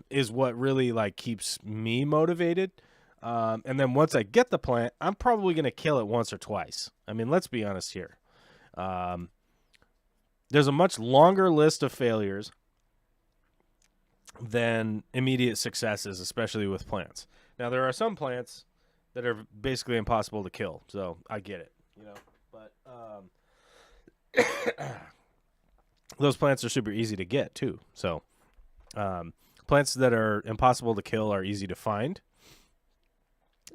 is what really like keeps me motivated. And then once I get the plant, I'm probably going to kill it once or twice. I mean, let's be honest here. There's a much longer list of failures than immediate successes, especially with plants. Now, there are some plants that are basically impossible to kill, so I get it, but those plants are super easy to get too. So plants that are impossible to kill are easy to find.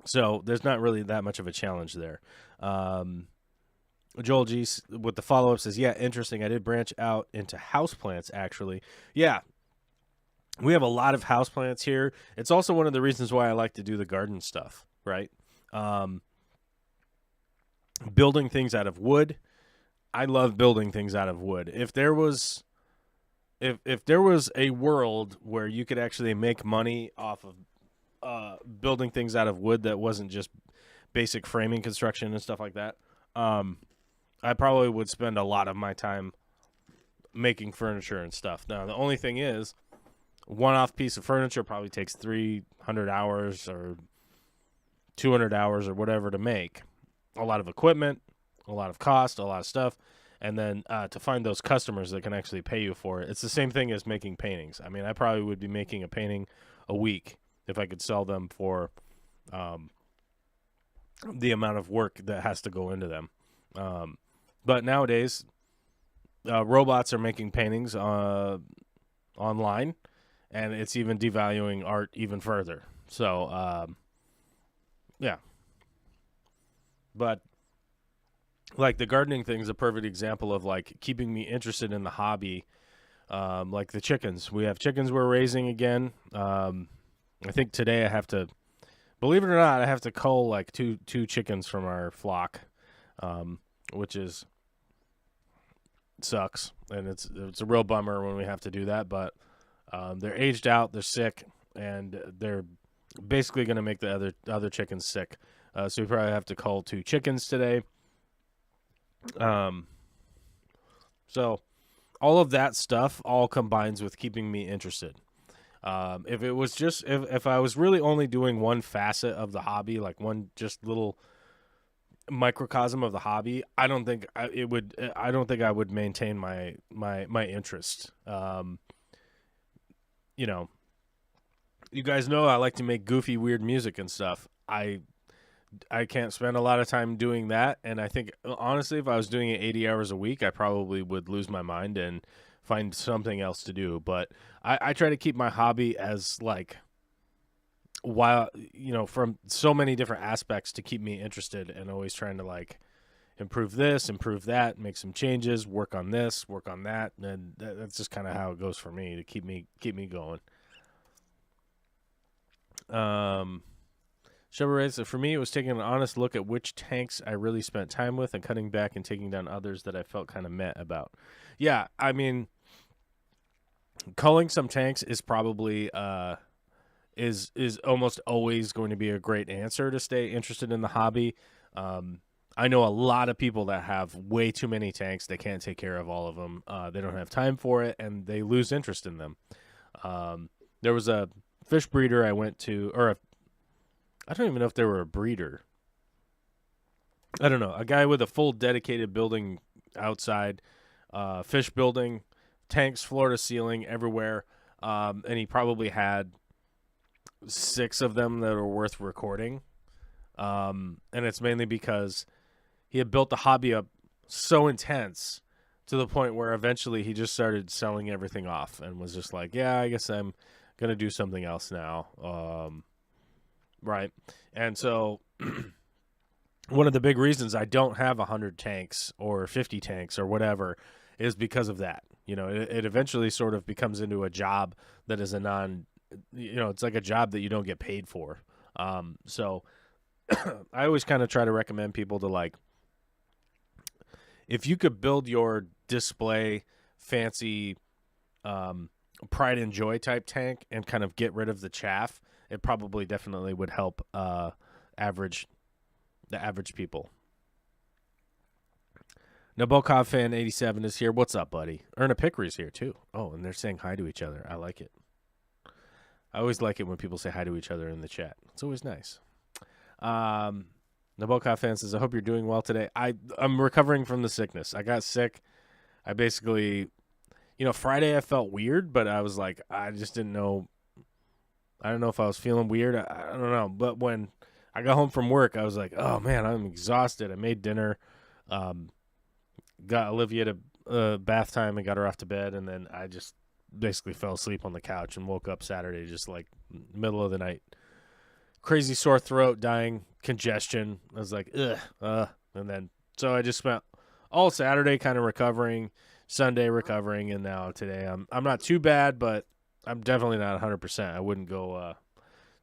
So there's not really that much of a challenge there. Joel G with the follow-up says, yeah, interesting. I did branch out into houseplants, actually. Yeah, we have a lot of houseplants here. It's also one of the reasons why I like to do the garden stuff, right? Building things out of wood. I love building things out of wood. If there was a world where you could actually make money off of building things out of wood that wasn't just basic framing construction and stuff like that, I probably would spend a lot of my time making furniture and stuff. Now, the only thing is, one-off piece of furniture probably takes 300 hours or 200 hours or whatever to make. A lot of equipment, a lot of cost, a lot of stuff. and then to find those customers that can actually pay you for it. It's the same thing as making paintings. I mean, I probably would be making a painting a week if I could sell them for the amount of work that has to go into them. But nowadays, robots are making paintings online, and it's even devaluing art even further. So, yeah. But like the gardening thing is a perfect example of like keeping me interested in the hobby. Like the chickens, we have chickens we're raising again. I think today I have to, believe it or not, I have to cull like two chickens from our flock, which is sucks, and it's a real bummer when we have to do that. But they're aged out, they're sick, and they're basically going to make the other chickens sick. So we probably have to cull 2 chickens today. So all of that stuff all combines with keeping me interested. If it was just if I was really only doing one facet of the hobby, like one just little microcosm of the hobby, I don't think I would maintain my interest. You know, you guys know I like to make goofy, weird music and stuff. I can't spend a lot of time doing that, and I think honestly, if I was doing it 80 hours a week, I probably would lose my mind and find something else to do. But I try to keep my hobby as like, while from so many different aspects to keep me interested, and always trying to like improve this, improve that, make some changes, work on this, work on that, and that's just kind of how it goes for me to keep me going. Chevrolet, so for me, it was taking an honest look at which tanks I really spent time with and cutting back and taking down others that I felt kind of meh about. Yeah, I mean, culling some tanks is probably is almost always going to be a great answer to stay interested in the hobby. I know a lot of people that have way too many tanks. They can't take care of all of them. They don't have time for it, and they lose interest in them. There was a fish breeder I went to, or I don't even know if they were a breeder. I don't know. A guy with a full dedicated building outside, fish building, tanks floor to ceiling everywhere, and he probably had 6 of them that were worth recording. And it's mainly because he had built the hobby up so intense to the point where eventually he just started selling everything off and was just like, yeah, I guess I'm going to do something else now. Right. And so one of the big reasons I don't have 100 tanks or 50 tanks or whatever is because of that. It eventually sort of becomes into a job that is it's like a job that you don't get paid for. So I always kind of try to recommend people to, like, if you could build your display fancy pride and joy type tank and kind of get rid of the chaff, it probably definitely would help the average people. Nabokov fan 87 is here. What's up, buddy? Erna Pickery's here too. Oh, and they're saying hi to each other. I like it. I always like it when people say hi to each other in the chat. It's always nice. Nabokov fan says, I hope you're doing well today. I'm recovering from the sickness. I got sick. I basically, Friday I felt weird, but I was like, I just didn't know. I don't know if I was feeling weird. I don't know. But when I got home from work, I was like, oh, man, I'm exhausted. I made dinner, got Olivia to bath time and got her off to bed. And then I just basically fell asleep on the couch and woke up Saturday just like middle of the night. Crazy sore throat, dying, congestion. I was like, ugh. And then so I just spent all Saturday kind of recovering, Sunday recovering, and now today I'm not too bad, but I'm definitely not 100%. I wouldn't go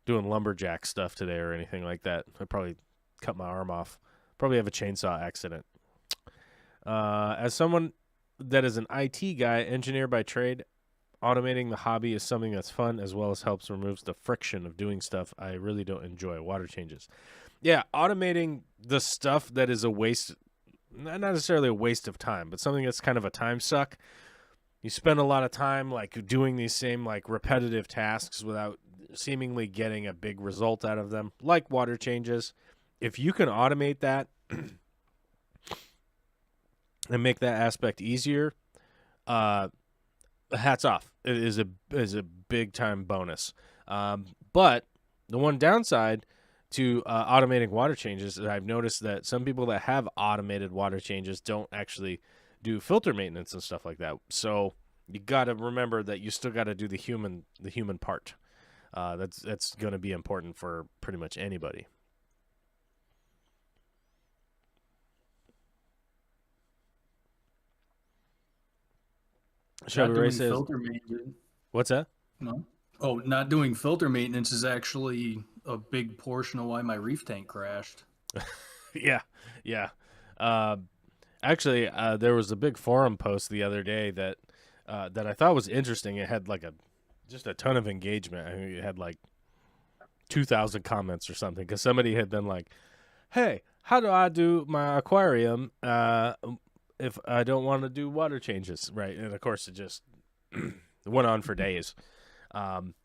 doing lumberjack stuff today or anything like that. I'd probably cut my arm off. Probably have a chainsaw accident. As someone that is an IT guy, engineer by trade, automating the hobby is something that's fun as well as helps removes the friction of doing stuff I really don't enjoy. Water changes. Yeah, automating the stuff that is a waste, not necessarily a waste of time, but something that's kind of a time suck. You spend a lot of time like doing these same like repetitive tasks without seemingly getting a big result out of them, like water changes. If you can automate that, and make that aspect easier, hats off. It is a big time bonus. But the one downside to automating water changes is I've noticed that some people that have automated water changes don't actually do filter maintenance and stuff like that. So you got to remember that you still got to do the human part. That's going to be important for pretty much anybody. Shelby Ray says, filter maintenance. "What's that?" No. Oh, not doing filter maintenance is actually a big portion of why my reef tank crashed. Yeah. Actually, there was a big forum post the other day that I thought was interesting. It had like just a ton of engagement. I mean, it had like 2,000 comments or something because somebody had been like, "Hey, how do I do my aquarium if I don't want to do water changes?" Right, and of course it just went on for days. And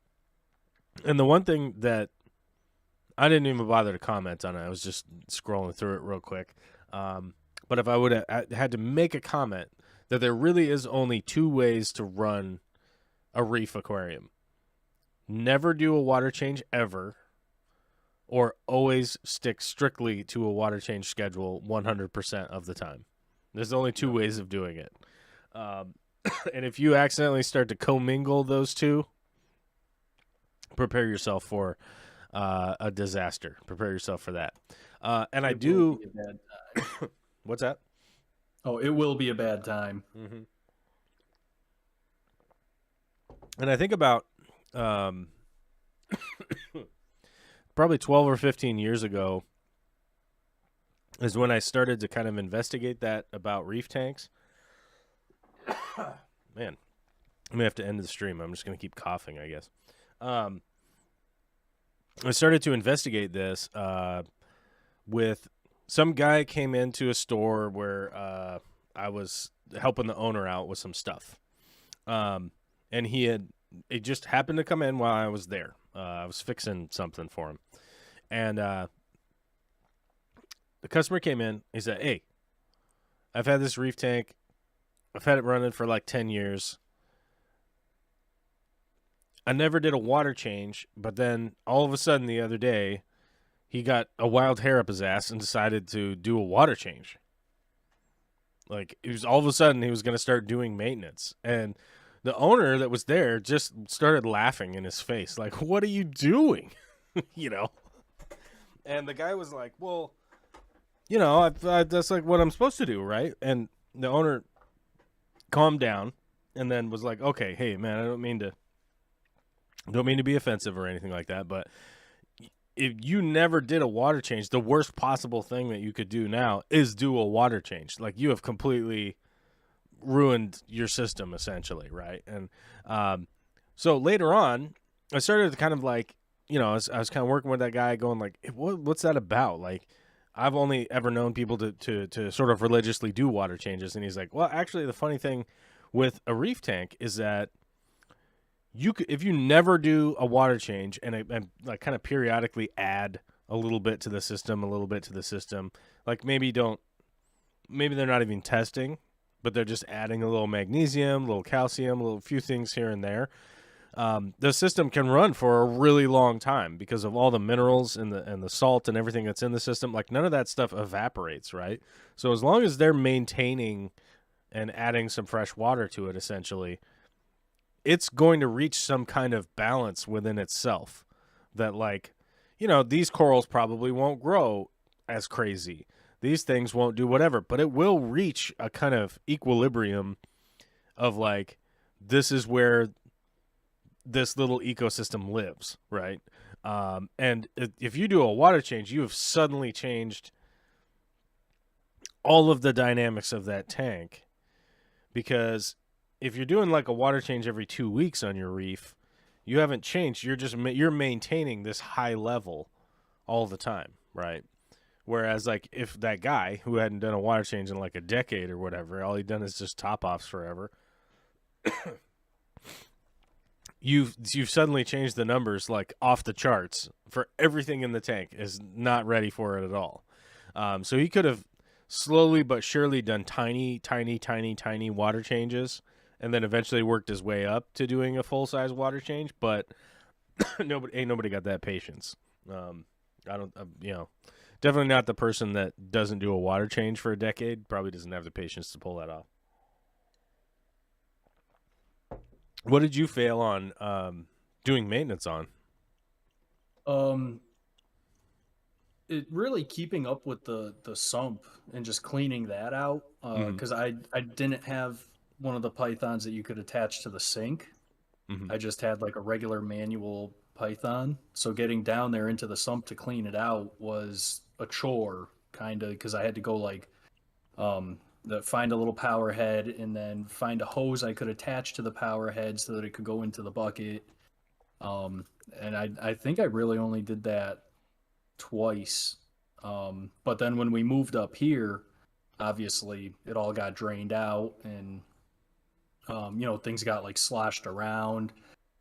the one thing that I didn't even bother to comment on it, I was just scrolling through it real quick. But if I would have had to make a comment, that there really is only two ways to run a reef aquarium. Never do a water change ever, or always stick strictly to a water change schedule 100% of the time. There's only two ways of doing it. And if you accidentally start to commingle those two, prepare yourself for a disaster. Prepare yourself for that. And I do. What's that? Oh, it will be a bad time. Mm-hmm. And I think about probably 12 or 15 years ago is when I started to kind of investigate that about reef tanks. Man, I may have to end the stream. I'm just going to keep coughing, I guess. I started to investigate this with some guy came into a store where I was helping the owner out with some stuff. And it just happened to come in while I was there. I was fixing something for him. And the customer came in. He said, "Hey, I've had this reef tank. I've had it running for like 10 years. I never did a water change, but then all of a sudden the other day, he got a wild hair up his ass and decided to do a water change. Like, it was all of a sudden he was going to start doing maintenance. And the owner that was there just started laughing in his face. Like, what are you doing? You know? And the guy was like, well, you know, that's like what I'm supposed to do, right? And the owner calmed down and then was like, okay, hey, man, I don't mean to be offensive or anything like that, but if you never did a water change, the worst possible thing that you could do now is do a water change. Like, you have completely ruined your system, essentially, right? And so later on, I started to kind of like, you know, I was kind of working with that guy going like, hey, what's that about? Like, I've only ever known people to sort of religiously do water changes. And he's like, well, actually, the funny thing with a reef tank is that if you never do a water change and like kind of periodically add a little bit to the system, like maybe they're not even testing, but they're just adding a little magnesium, a little calcium, a few things here and there. The system can run for a really long time because of all the minerals and the salt and everything that's in the system. Like, none of that stuff evaporates, right? So as long as they're maintaining and adding some fresh water to it, essentially, it's going to reach some kind of balance within itself that, like, you know, these corals probably won't grow as crazy. These things won't do whatever, but it will reach a kind of equilibrium of like, this is where this little ecosystem lives, right? And if you do a water change, you have suddenly changed all of the dynamics of that tank, because if you're doing like a water change every 2 weeks on your reef, you haven't changed. You're maintaining this high level all the time, right? Whereas like if that guy who hadn't done a water change in like a decade or whatever, all he'd done is just top offs forever. You've suddenly changed the numbers like off the charts for everything in the tank is not ready for it at all. So he could have slowly but surely done tiny, tiny, tiny, tiny water changes, and then eventually worked his way up to doing a full size water change. But nobody got that patience. I don't, definitely not the person that doesn't do a water change for a decade. Probably doesn't have the patience to pull that off. What did you fail on doing maintenance on? Um, it really keeping up with the sump and just cleaning that out. Mm-hmm. Because I didn't have one of the pythons that you could attach to the sink. Mm-hmm. I just had like a regular manual python. So getting down there into the sump to clean it out was a chore, kind of, because I had to go like find a little power head and then find a hose I could attach to the power head so that it could go into the bucket. Um, and I think I really only did that twice. But then when we moved up here, obviously it all got drained out and things got like sloshed around.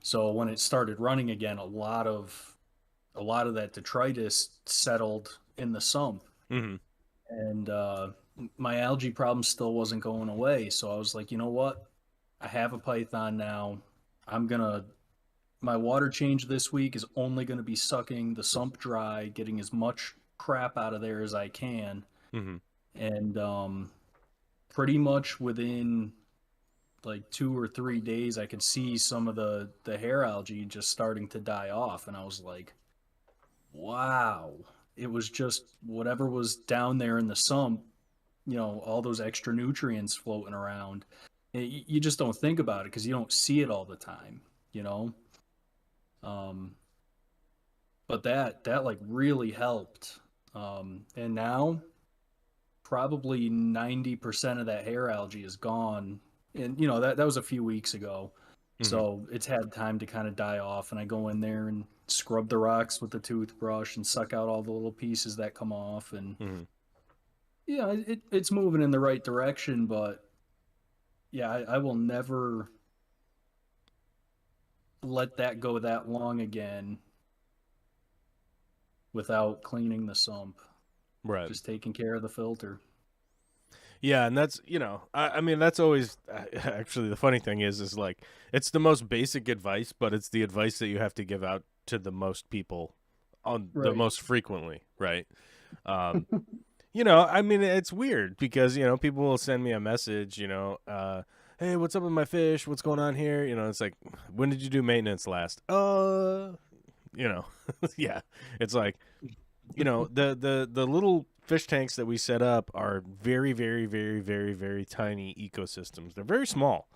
So when it started running again, a lot of that detritus settled in the sump, Mm-hmm. and my algae problem still wasn't going away. So I was like, you know what? I have a python now. I'm gonna My water change this week is only going to be sucking the sump dry, getting as much crap out of there as I can, Mm-hmm. and pretty much within like 2 or 3 days, I could see some of the hair algae just starting to die off, and I was like, wow. It was just whatever was down there in the sump, all those extra nutrients floating around. You just don't think about it because you don't see it all the time, you know. Um, but that like really helped. And now probably 90% of that hair algae is gone. And that was a few weeks ago. Mm-hmm. So it's had time to kind of die off, and I go in there and scrub the rocks with the toothbrush and suck out all the little pieces that come off, and Mm-hmm. yeah, it's moving in the right direction. But yeah, I will never let that go that long again without cleaning the sump, Right. just taking care of the filter. Yeah, and that's I mean that's always actually the funny thing is like it's the most basic advice, but it's the advice that you have to give out to the most people on the Right. most frequently, right? Um, I mean it's weird because people will send me a message, hey, what's up with my fish? What's going on here? It's like, when did you do maintenance last? You know, yeah, it's like the little fish tanks that we set up are very, very, very, very, very tiny ecosystems. They're very small.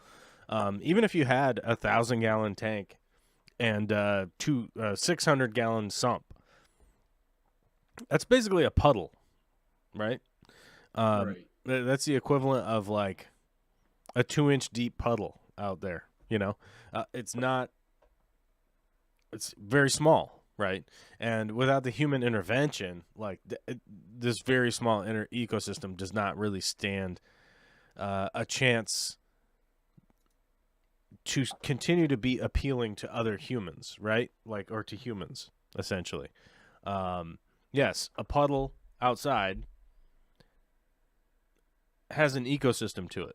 Even if you had 1,000-gallon tank and 600-gallon sump, that's basically a puddle, right? Right. That's the equivalent of like a 2-inch deep puddle out there. It's not. It's very small, right? And without the human intervention, like this very small ecosystem does not really stand a chance to continue to be appealing to other humans, right? Like, or to humans, essentially. Yes, a puddle outside has an ecosystem to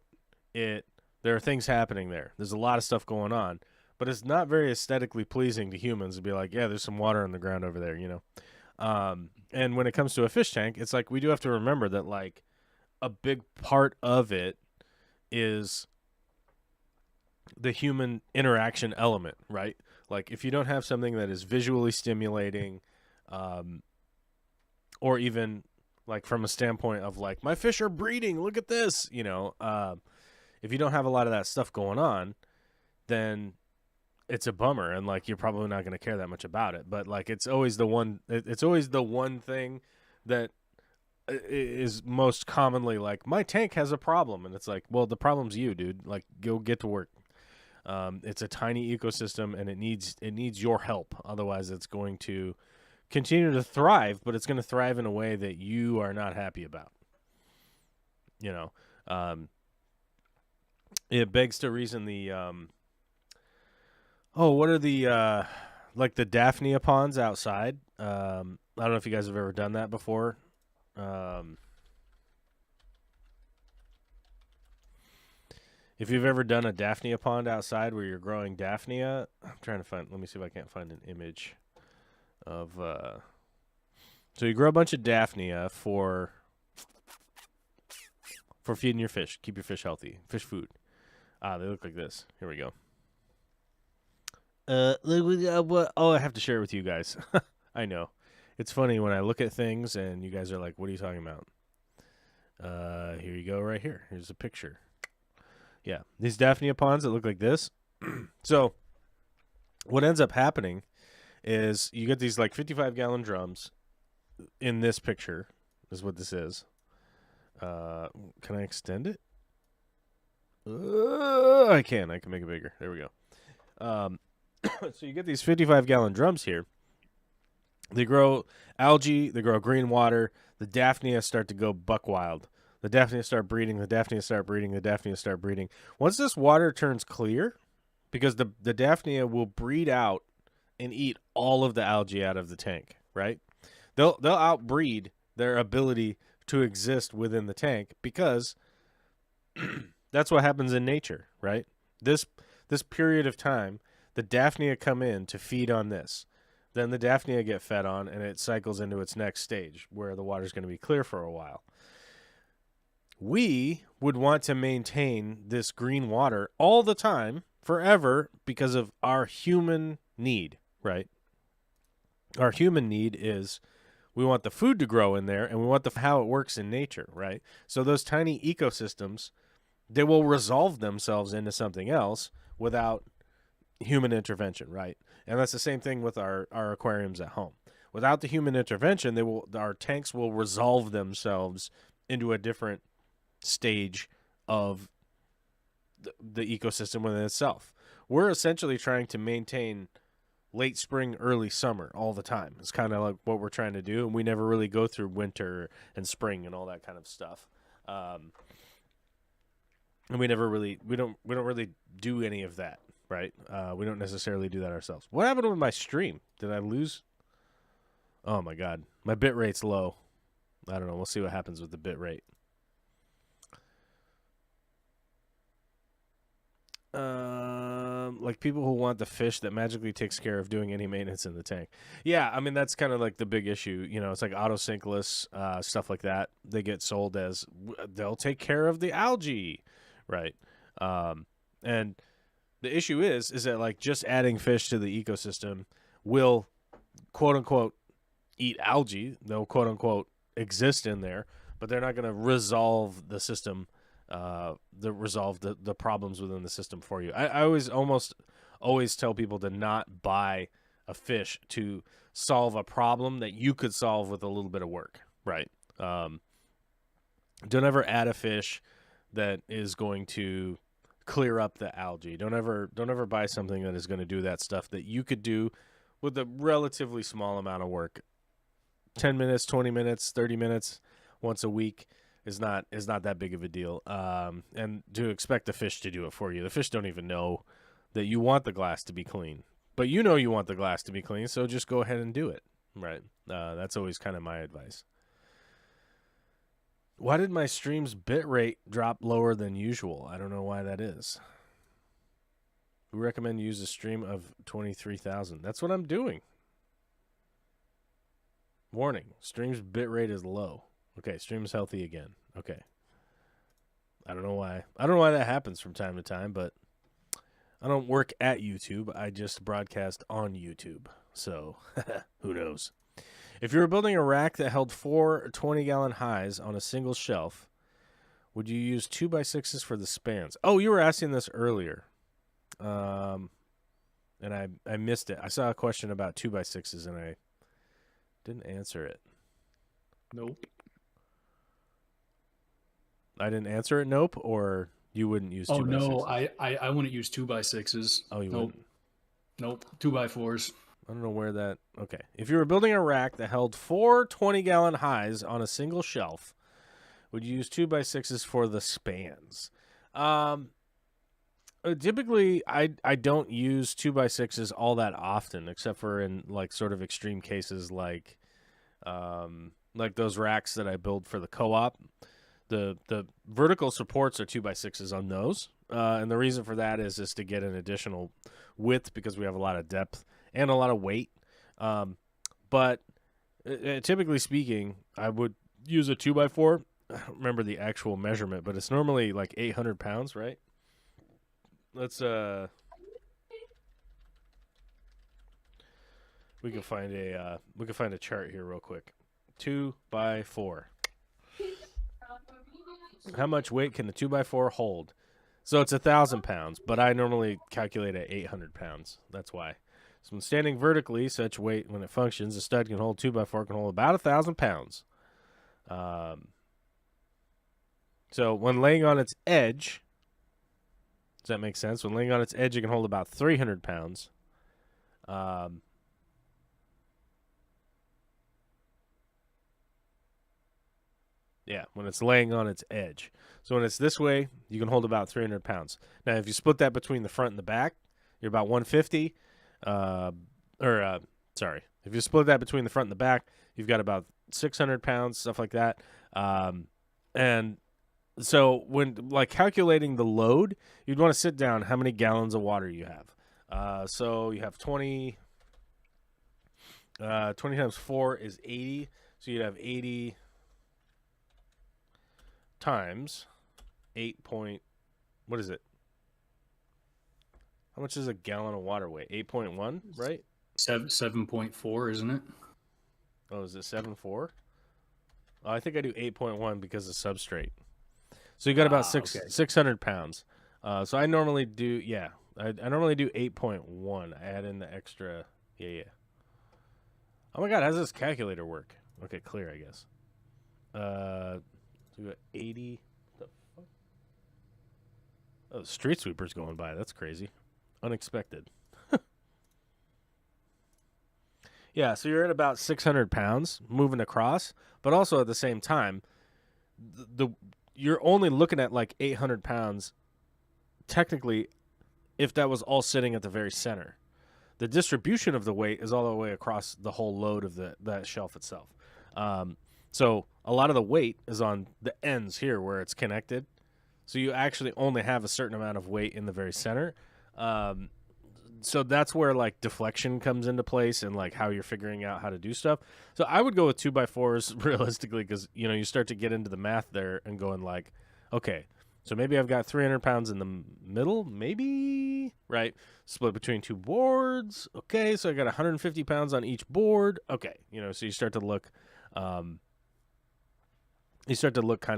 it. There are things happening there. There's a lot of stuff going on, but it's not very aesthetically pleasing to humans to be like, yeah, there's some water on the ground over there, And when it comes to a fish tank, it's like we do have to remember that like a big part of it is the human interaction element, right? Like if you don't have something that is visually stimulating, or even like from a standpoint of like my fish are breeding, look at this, if you don't have a lot of that stuff going on, then it's a bummer, and like you're probably not going to care that much about it. But like it's always the one thing that is most commonly like my tank has a problem, and it's like, well, the problem's you, dude. Like go get to work. It's a tiny ecosystem, and it needs your help. Otherwise, it's going to continue to thrive, but it's going to thrive in a way that you are not happy about. It begs to reason the what are the like the Daphnia ponds outside? I don't know if you guys have ever done that before. If you've ever done a Daphnia pond outside where you're growing Daphnia, I'm trying to find. Let me see if I can't find an image of. So you grow a bunch of Daphnia for feeding your fish. Keep your fish healthy. Fish food. They look like this. Here we go. I have to share it with you guys. I know. It's funny when I look at things and you guys are like, what are you talking about? Here you go right here. Here's a picture. Yeah. These Daphnia ponds that look like this. So what ends up happening is you get these like 55-gallon drums in this picture is what this is. Can I extend it? I can make it bigger. There we go. So you get these 55-gallon drums here. They grow algae. They grow green water. The Daphnia start to go buck wild. The Daphnia start breeding. The Daphnia start breeding. The Daphnia start breeding. Once this water turns clear, because the Daphnia will breed out and eat all of the algae out of the tank, right? They'll outbreed their ability to exist within the tank because that's what happens in nature, right? This period of time, the Daphnia come in to feed on this. Then the Daphnia get fed on, and it cycles into its next stage where the water's going to be clear for a while. We would want to maintain this green water all the time, forever, because of our human need, right? Our human need is we want the food to grow in there, and we want how it works in nature, right? So those tiny ecosystems, they will resolve themselves into something else without human intervention, right? And that's the same thing with our aquariums at home. Without the human intervention, our tanks will resolve themselves into a different stage of the ecosystem within itself. We're essentially trying to maintain late spring, early summer all the time. It's kind of like what we're trying to do, and we never really go through winter and spring and all that kind of stuff. And we don't really do any of that, right? We don't necessarily do that ourselves. What happened with my stream? Did I lose? Oh my god, my bit rate's low. I don't know. We'll see what happens with the bit rate. Like people who want the fish that magically takes care of doing any maintenance in the tank. Yeah, I mean that's kind of like the big issue. You know, it's like autosinkless stuff like that. They get sold as they'll take care of the algae, right? And the issue is that like just adding fish to the ecosystem will quote unquote eat algae. They'll quote unquote exist in there, but they're not going to resolve the system. Resolve the problems within the system for you. I almost always tell people to not buy a fish to solve a problem that you could solve with a little bit of work, right? Don't ever add a fish that is going to clear up the algae. Don't ever buy something that is going to do that stuff that you could do with a relatively small amount of work. 10 minutes, 20 minutes, 30 minutes once a week is not that big of a deal. And to expect the fish to do it for you. The fish don't even know that you want the glass to be clean. But you know you want the glass to be clean, so just go ahead and do it. Right. That's always kind of my advice. Why did my stream's bit rate drop lower than usual? I don't know why that is. We recommend you use a stream of 23,000. That's what I'm doing. Warning, stream's bit rate is low. Okay, stream's healthy again. Okay. I don't know why. I don't know why that happens from time to time, but I don't work at YouTube. I just broadcast on YouTube. So, who knows? If you were building a rack that held 4 20-gallon highs on a single shelf, would you use 2x6s for the spans? Oh, you were asking this earlier. And I missed it. I saw a question about 2x6s, and I didn't answer it. Nope. I didn't answer it. Nope, or you wouldn't use 2x6s? Oh no, I wouldn't use 2x6s. Oh, you nope. wouldn't? Nope. 2x4s. I don't know where that. Okay, if you were building a rack that held 4 20-gallon highs on a single shelf, would you use 2x6s for the spans? Typically, I don't use 2x6s all that often, except for in like sort of extreme cases like those racks that I build for the co-op. The vertical supports are 2x6s on those. and the reason for that is just to get an additional width because we have a lot of depth and a lot of weight. But typically speaking, I would use a 2x4. I don't remember the actual measurement, but it's normally like 800 pounds, right? Let's we can find a chart here real quick. 2x4. How much weight can the 2x4 hold? So it's 1,000 pounds, but I normally calculate at 800 pounds. That's why. So when standing vertically, such weight when it functions, a stud can hold 2x4 can hold about 1,000 pounds. So when laying on its edge, does that make sense? When laying on its edge, it can hold about 300 pounds. Yeah, when it's laying on its edge. So when it's this way, you can hold about 300 pounds. Now, if you split that between the front and the back, you're about 150. If you split that between the front and the back, you've got about 600 pounds, stuff like that. And so when like calculating the load, you'd want to sit down how many gallons of water you have. So you have 20 times 4 is 80. So you'd have 80 times 8 point, what is it? How much is a gallon of water weigh? 8.1, right? 7.4, isn't it? Oh, is it 7.4? Oh, I think I do 8.1 because of substrate. So you got about 600 pounds. So I normally do, I normally do 8.1. I add in the extra, yeah. Oh my God, how does this calculator work? Okay, clear, I guess. So we got 80. What the fuck? Oh, street sweeper's going by. That's crazy. Unexpected. Yeah, so you're at about 600 pounds moving across, but also at the same time, you're only looking at like 800 pounds technically if that was all sitting at the very center. The distribution of the weight is all the way across the whole load of that shelf itself. So a lot of the weight is on the ends here where it's connected. So you actually only have a certain amount of weight in the very center. So that's where like deflection comes into place and like how you're figuring out how to do stuff. So I would go with 2x4s realistically because you start to get into the math there and going like, okay, so maybe I've got 300 pounds in the middle, maybe, right? Split between two boards. Okay, so I got 150 pounds on each board. Okay, so you start to look, kind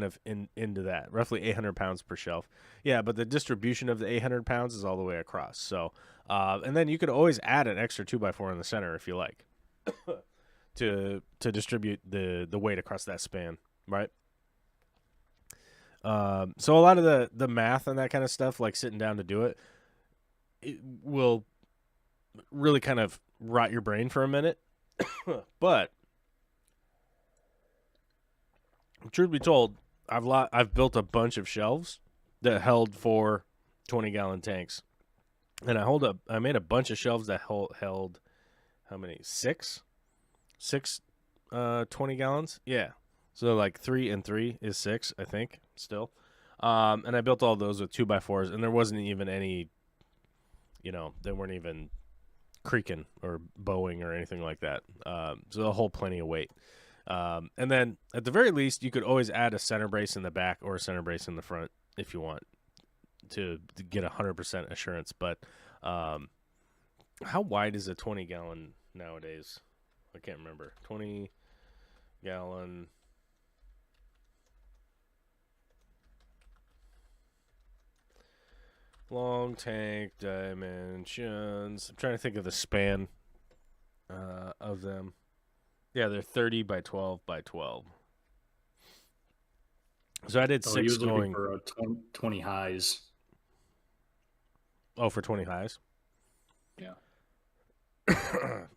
of into that, roughly 800 pounds per shelf. Yeah, but the distribution of the 800 pounds is all the way across. So, and then you could always add an extra 2x4 in the center if you like, to distribute the weight across that span, right? So a lot of the math and that kind of stuff, like sitting down to do it will really kind of rot your brain for a minute. But truth be told, I've built a bunch of shelves that held 4 20-gallon tanks, and I made a bunch of shelves that held how many? 6 20 gallons. Yeah, so like 3 and 3 is 6, I think, still. And I built all those with 2x4s, and there wasn't even any, they weren't even creaking or bowing or anything like that. So they'll hold plenty of weight. And then at the very least, you could always add a center brace in the back or a center brace in the front if you want to get 100% assurance. But how wide is a 20-gallon nowadays? I can't remember. 20-gallon. Long tank dimensions. I'm trying to think of the span of them. Yeah, they're 30 by 12 by 12. So I did 6 going for 20 highs. Oh, for 20 highs? Yeah.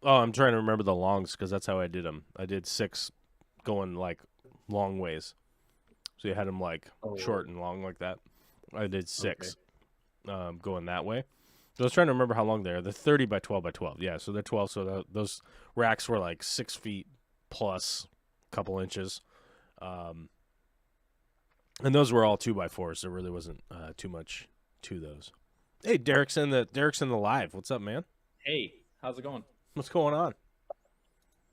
Oh, I'm trying to remember the longs because that's how I did them. I did 6 going like long ways. So you had them like short and long like that. I did 6 going that way. So I was trying to remember how long they are. They're 30 by 12 by 12. Yeah, so they're 12. So those racks were like 6 feet plus a couple inches. And those were all 2x4s. There really wasn't too much to those. Hey, Derek's in the live. What's up, man? Hey, how's it going? What's going on?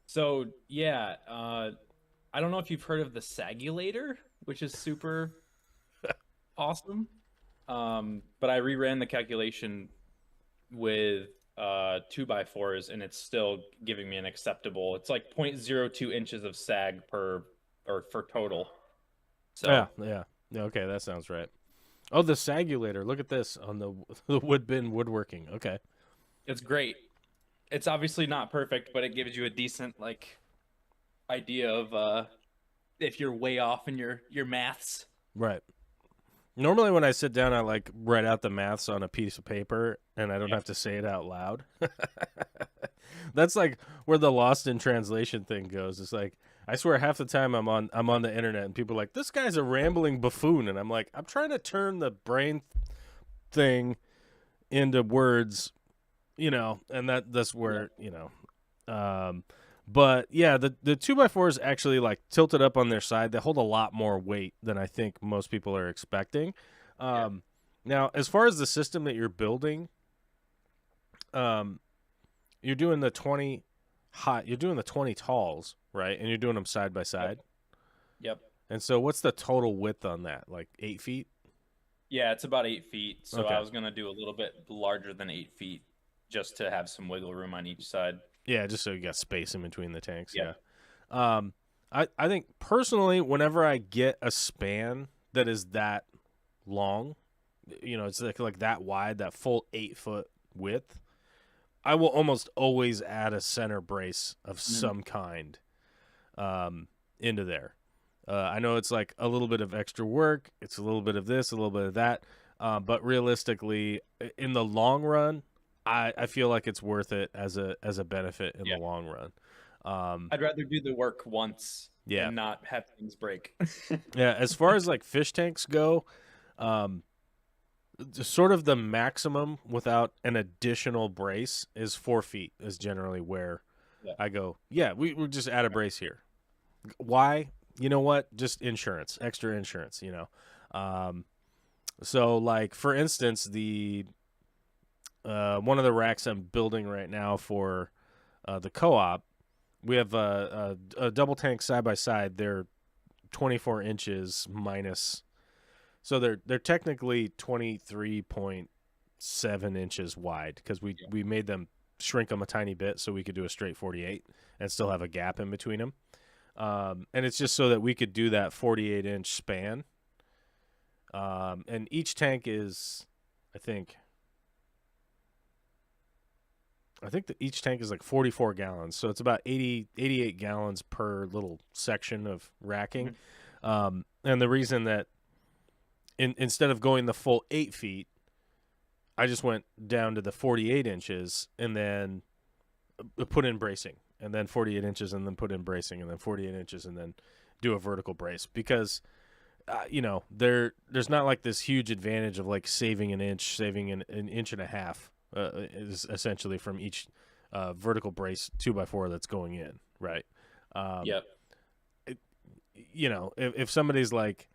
So yeah, I don't know if you've heard of the Sagulator, which is super awesome. But I reran the calculation with 2x4s, and it's still giving me an acceptable. It's like 0.02 inches of sag per or for total. So Yeah. Okay, that sounds right. Oh, the Sagulator. Look at this on the the wood bin woodworking. Okay. it's great. It's obviously not perfect, but it gives you a decent like idea of if you're way off in your maths. Right. Normally, when I sit down, I like write out the maths on a piece of paper, and I don't Yeah. have to say it out loud. That's like where the lost in translation thing goes. It's like I swear half the time I'm on the internet, and people are like, "This guy's a rambling buffoon," and I'm like, "I'm trying to turn the brain thing into words, and that's where But yeah, the 2x4s actually like tilted up on their side. They hold a lot more weight than I think most people are expecting. Now, as far as the system that you're building, you're doing the 20 you're doing the 20 talls, right? And you're doing them side by side. Yep. And so, what's the total width on that? Like 8 feet? Yeah, it's about 8 feet. So Okay. I was gonna do a little bit larger than 8 feet, just to have some wiggle room on each side. Yeah, just so you got space in between the tanks. Yeah. Yeah. I think personally, whenever I get a span that is that long, it's like that wide, that full 8-foot width, I will almost always add a center brace of some kind into there. I know it's like a little bit of extra work. It's a little bit of this, a little bit of that. But realistically, in the long run, I feel like it's worth it as a benefit in Yeah. the long run. I'd rather do the work once Yeah. and not have things break. Yeah, as far as like fish tanks go, sort of the maximum without an additional brace is 4 feet is generally where Yeah. I go. Yeah, we just add a brace here. Why? You know what? Just insurance, extra insurance. So like for instance, the one of the racks I'm building right now for the co-op, we have a double tank side by side. They're 24 inches minus, so they're technically 23.7 inches wide because we made them shrink them a tiny bit so we could do a straight 48 and still have a gap in between them. And it's just so that we could do that 48-inch span. And each tank is, I think that each tank is like 44 gallons. So it's about 88 gallons per little section of racking. And the reason that instead of going the full 8 feet, I just went down to the 48 inches and then put in bracing, and then 48 inches and then put in bracing, and then 48 inches and then do a vertical brace because there's not like this huge advantage of like saving an inch, saving an inch and a half is essentially from each vertical brace 2x4 that's going in, right? Yep. If somebody's like,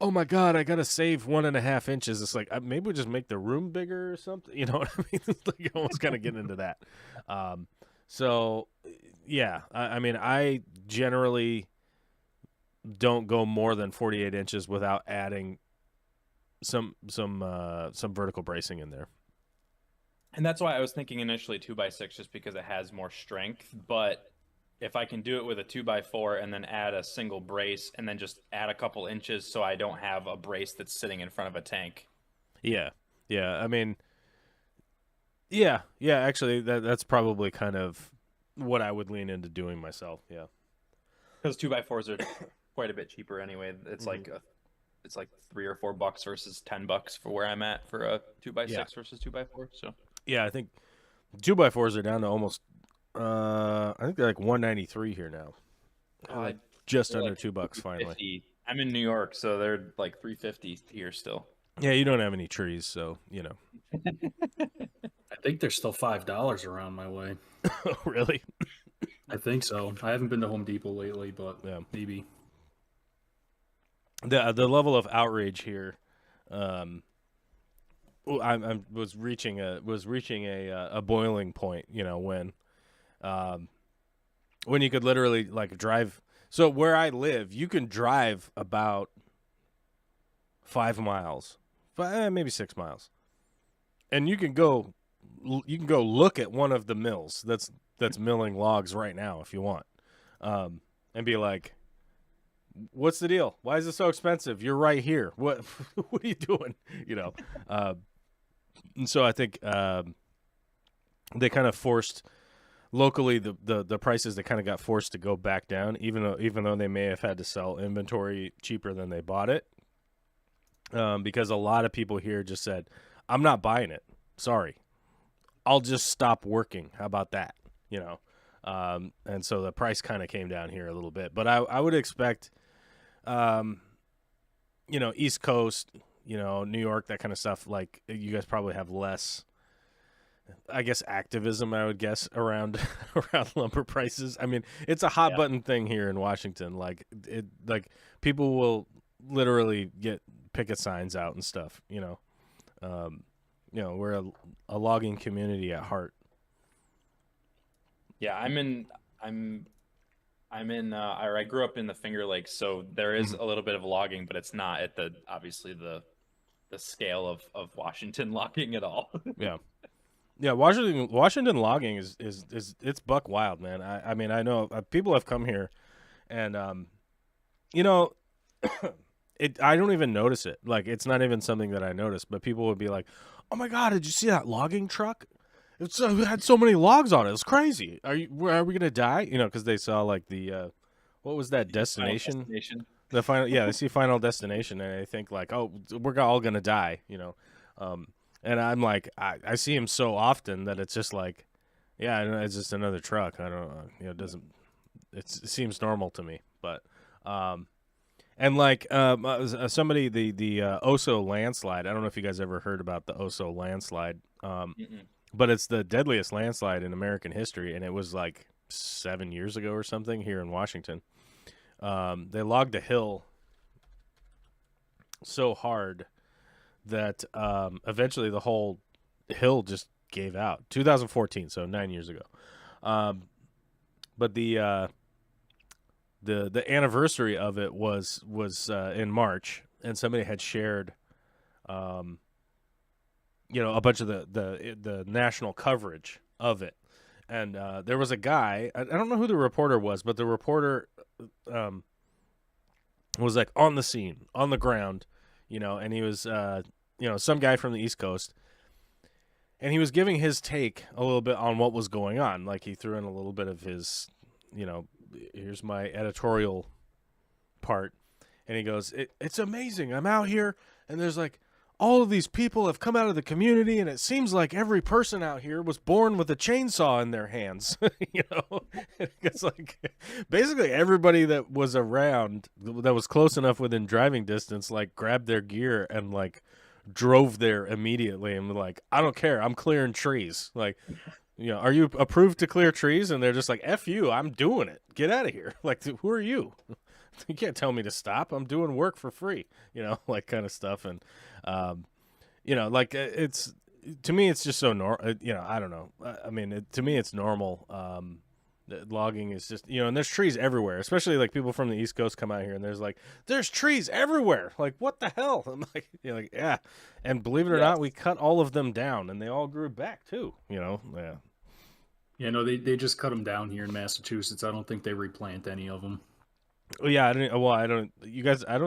oh my God, I gotta save 1.5 inches, it's like maybe we just make the room bigger or something. You know what I mean? It's like you're almost kind of getting into that. So yeah, I mean, I generally don't go more than 48 inches without adding some vertical bracing in there. And that's why I was thinking initially 2x6, just because it has more strength. But if I can do it with a 2x4 and then add a single brace and then just add a couple inches so I don't have a brace that's sitting in front of a tank. Yeah. I mean, yeah. Actually, that's probably kind of what I would lean into doing myself. Yeah. Because 2x4s are quite a bit cheaper anyway. It's like it's like $3 or $4 versus $10 for where I'm at for a 2x6 versus 2x4. So yeah, I think 2x4s are down to almost. I think they're like 193 here now. Just under like $2 finally. 50. I'm in New York, so they're like $3.50 here still. Yeah, you don't have any trees, so I think there's still $5 around my way. Really? I think so. I haven't been to Home Depot lately, but Yeah. maybe. The level of outrage here I was reaching a boiling point, when you could literally like drive. So where I live, you can drive about 5 miles, maybe 6 miles, and you can go look at one of the mills that's milling logs right now if you want, and be like, what's the deal? Why is it so expensive? You're right here. What what are you doing? And so I think they kind of forced locally the prices that kind of got forced to go back down, even though they may have had to sell inventory cheaper than they bought it, because a lot of people here just said, I'm not buying it. Sorry. I'll just stop working. How about that? And so the price kind of came down here a little bit. But I would expect, East Coast, New York, that kind of stuff, like you guys probably have less, I guess, activism, I would guess, around lumber prices. I mean, it's a hot button thing here in Washington. Like people will literally get picket signs out and stuff, we're a logging community at heart. Yeah, I grew up in the Finger Lakes, so there is a little bit of logging, but it's not at obviously the scale of Washington logging at all. Yeah, Washington logging is it's buck wild, man. I mean, I know people have come here, and I don't even notice it. Like, it's not even something that I notice, but people would be like, "Oh my God, did you see that logging truck? It had so many logs on it. It's crazy. Are we gonna die?" Because they saw like the what was that destination? The final, yeah, they see Final Destination, and they think like, "Oh, we're all gonna die," And I'm like, I see him so often that it's just like, yeah, it's just another truck. I don't know, it seems normal to me, but and like somebody the Oso landslide. I don't know if you guys ever heard about the Oso landslide, but it's the deadliest landslide in American history, and it was like 7 years ago or something here in Washington. They logged a hill so hard that eventually the whole hill just gave out. 2014, so 9 years ago. But the anniversary of it was in March, and somebody had shared, a bunch of the national coverage of it, and there was a guy. I don't know who the reporter was, but the reporter was like on the scene, on the ground, and he was some guy from the East Coast, and he was giving his take a little bit on what was going on. Like, he threw in a little bit of his, here's my editorial part, and he goes, it's amazing. I'm out here, and there's like all of these people have come out of the community, and it seems like every person out here was born with a chainsaw in their hands. It's like basically everybody that was around, that was close enough within driving distance, like grabbed their gear and like drove there immediately and were like, I don't care, I'm clearing trees. Like, are you approved to clear trees? And they're just like, F you, I'm doing it. Get out of here. Like, who are you? You can't tell me to stop. I'm doing work for free, like kind of stuff. And, like it's, to me, it's just so normal. I don't know. I mean, to me, it's normal. Logging is just, and there's trees everywhere, especially like people from the East Coast come out here and there's trees everywhere. Like, what the hell? I'm like, yeah. And believe it or not, we cut all of them down and they all grew back too, yeah. Yeah, no, they just cut them down here in Massachusetts. I don't think they replant any of them. Oh yeah, I don't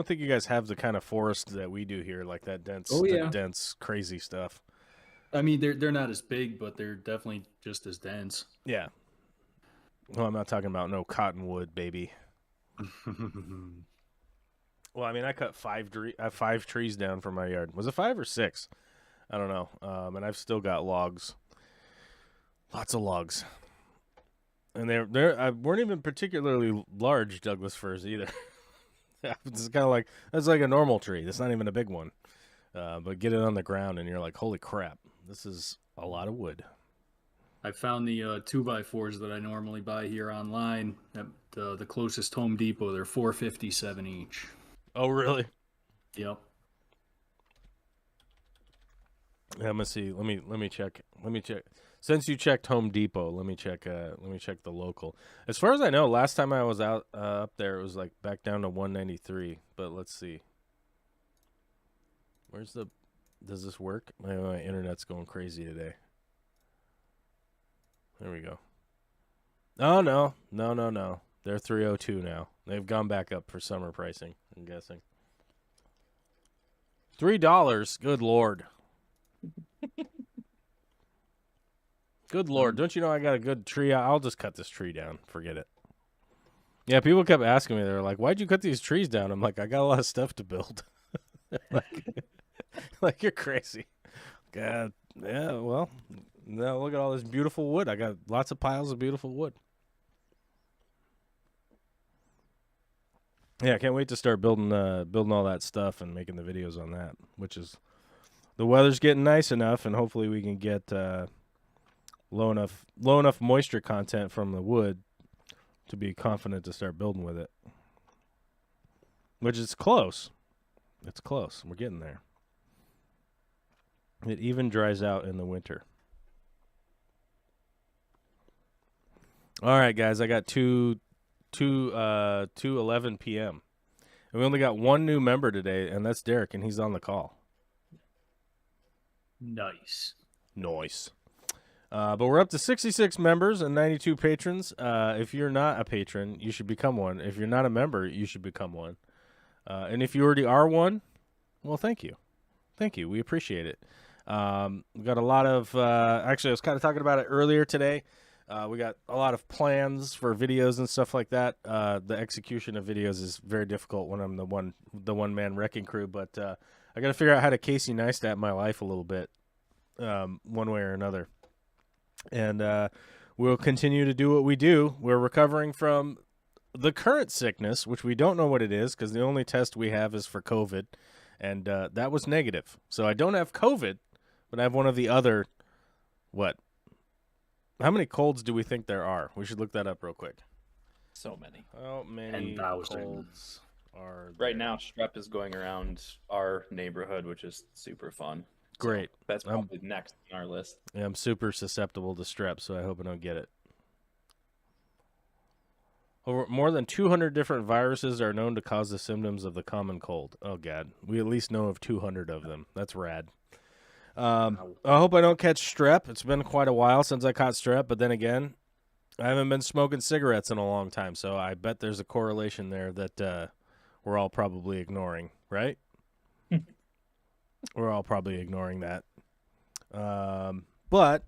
think you guys have the kind of forest that we do here, like that dense, dense, crazy stuff. I mean, they're not as big, but they're definitely just as dense. Yeah. Well, I'm not talking about no cottonwood, baby. Well, I mean, I cut 5 trees down from my yard. Was it 5 or 6? I don't know. And I've still got logs. Lots of logs. And they weren't even particularly large Douglas firs either. It's kind of like, that's like a normal tree. That's not even a big one. But get it on the ground and you're like, holy crap, this is a lot of wood. I found the 2x4s that I normally buy here online at the closest Home Depot. They're $4.57 each. Oh, really? Yep. I'm gonna see. Let me check. Since you checked Home Depot, let me check the local. As far as I know, last time I was out up there, it was like back down to 193. But let's see. Does this work? My internet's going crazy today. There we go. Oh no. They're 302 now. They've gone back up for summer pricing, I'm guessing. $3. Good Lord. Good Lord. Don't you know I got a good tree? I'll just cut this tree down. Forget it. Yeah, people kept asking me. They're like, why'd you cut these trees down? I'm like, I got a lot of stuff to build. like you're crazy. God. Yeah, well, now look at all this beautiful wood. I got lots of piles of beautiful wood. Yeah, I can't wait to start building all that stuff and making the videos on that, which is the weather's getting nice enough, and hopefully we can get low enough moisture content from the wood to be confident to start building with it. Which is close. It's close. We're getting there. It even dries out in the winter. All right, guys, I got 2:11 p.m. And we only got one new member today, and that's Derek, and he's on the call. Nice. But we're up to 66 members and 92 patrons. If you're not a patron, you should become one. If you're not a member, you should become one. And if you already are one, well, thank you. We appreciate it. We got a lot of actually, I was kind of talking about it earlier today. We got a lot of plans for videos and stuff like that. The execution of videos is very difficult when I'm the one-man wrecking crew, but I got to figure out how to Casey Neistat my life a little bit, one way or another. And we'll continue to do what we do. We're recovering from the current sickness, which we don't know what it is because the only test we have is for COVID, and that was negative. So I don't have COVID, but I have one of the other, what? How many colds do we think there are? We should look that up real quick. So many. How many 10,000. colds are there? Right now, strep is going around our neighborhood, which is super fun. Great. So that's probably next on our list. Yeah, I'm super susceptible to strep, so I hope I don't get it. More than 200 different viruses are known to cause the symptoms of the common cold. Oh, God. We at least know of 200 of them. That's rad. I hope I don't catch strep. It's been quite a while since I caught strep, but then again, I haven't been smoking cigarettes in a long time, so I bet there's a correlation there that we're all probably ignoring, right? We're all probably ignoring that. But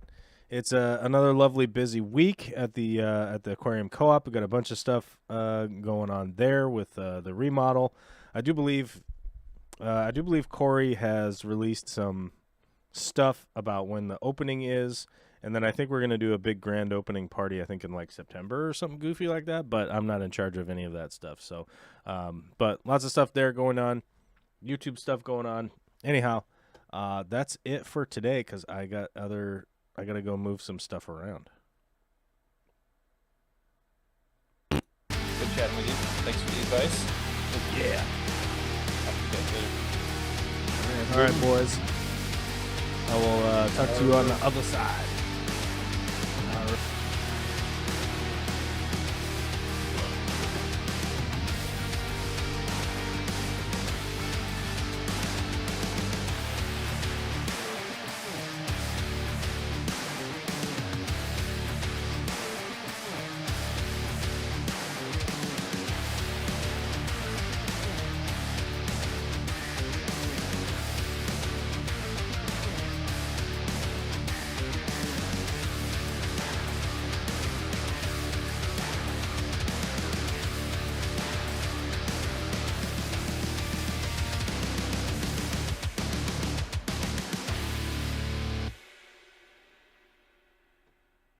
it's another lovely busy week at the Aquarium Co-op. We got a bunch of stuff going on there with the remodel. I do believe Corey has released some stuff about when the opening is, and then I think we're going to do a big grand opening party, I think in like September or something goofy like that, but I'm not in charge of any of that stuff. So but lots of stuff there going on, YouTube stuff going on. Anyhow, that's it for today because I got to go move some stuff around. Good chatting with you. Thanks for the advice. Yeah. Talk to you guys later. All right, boys. I will talk to you on the other side.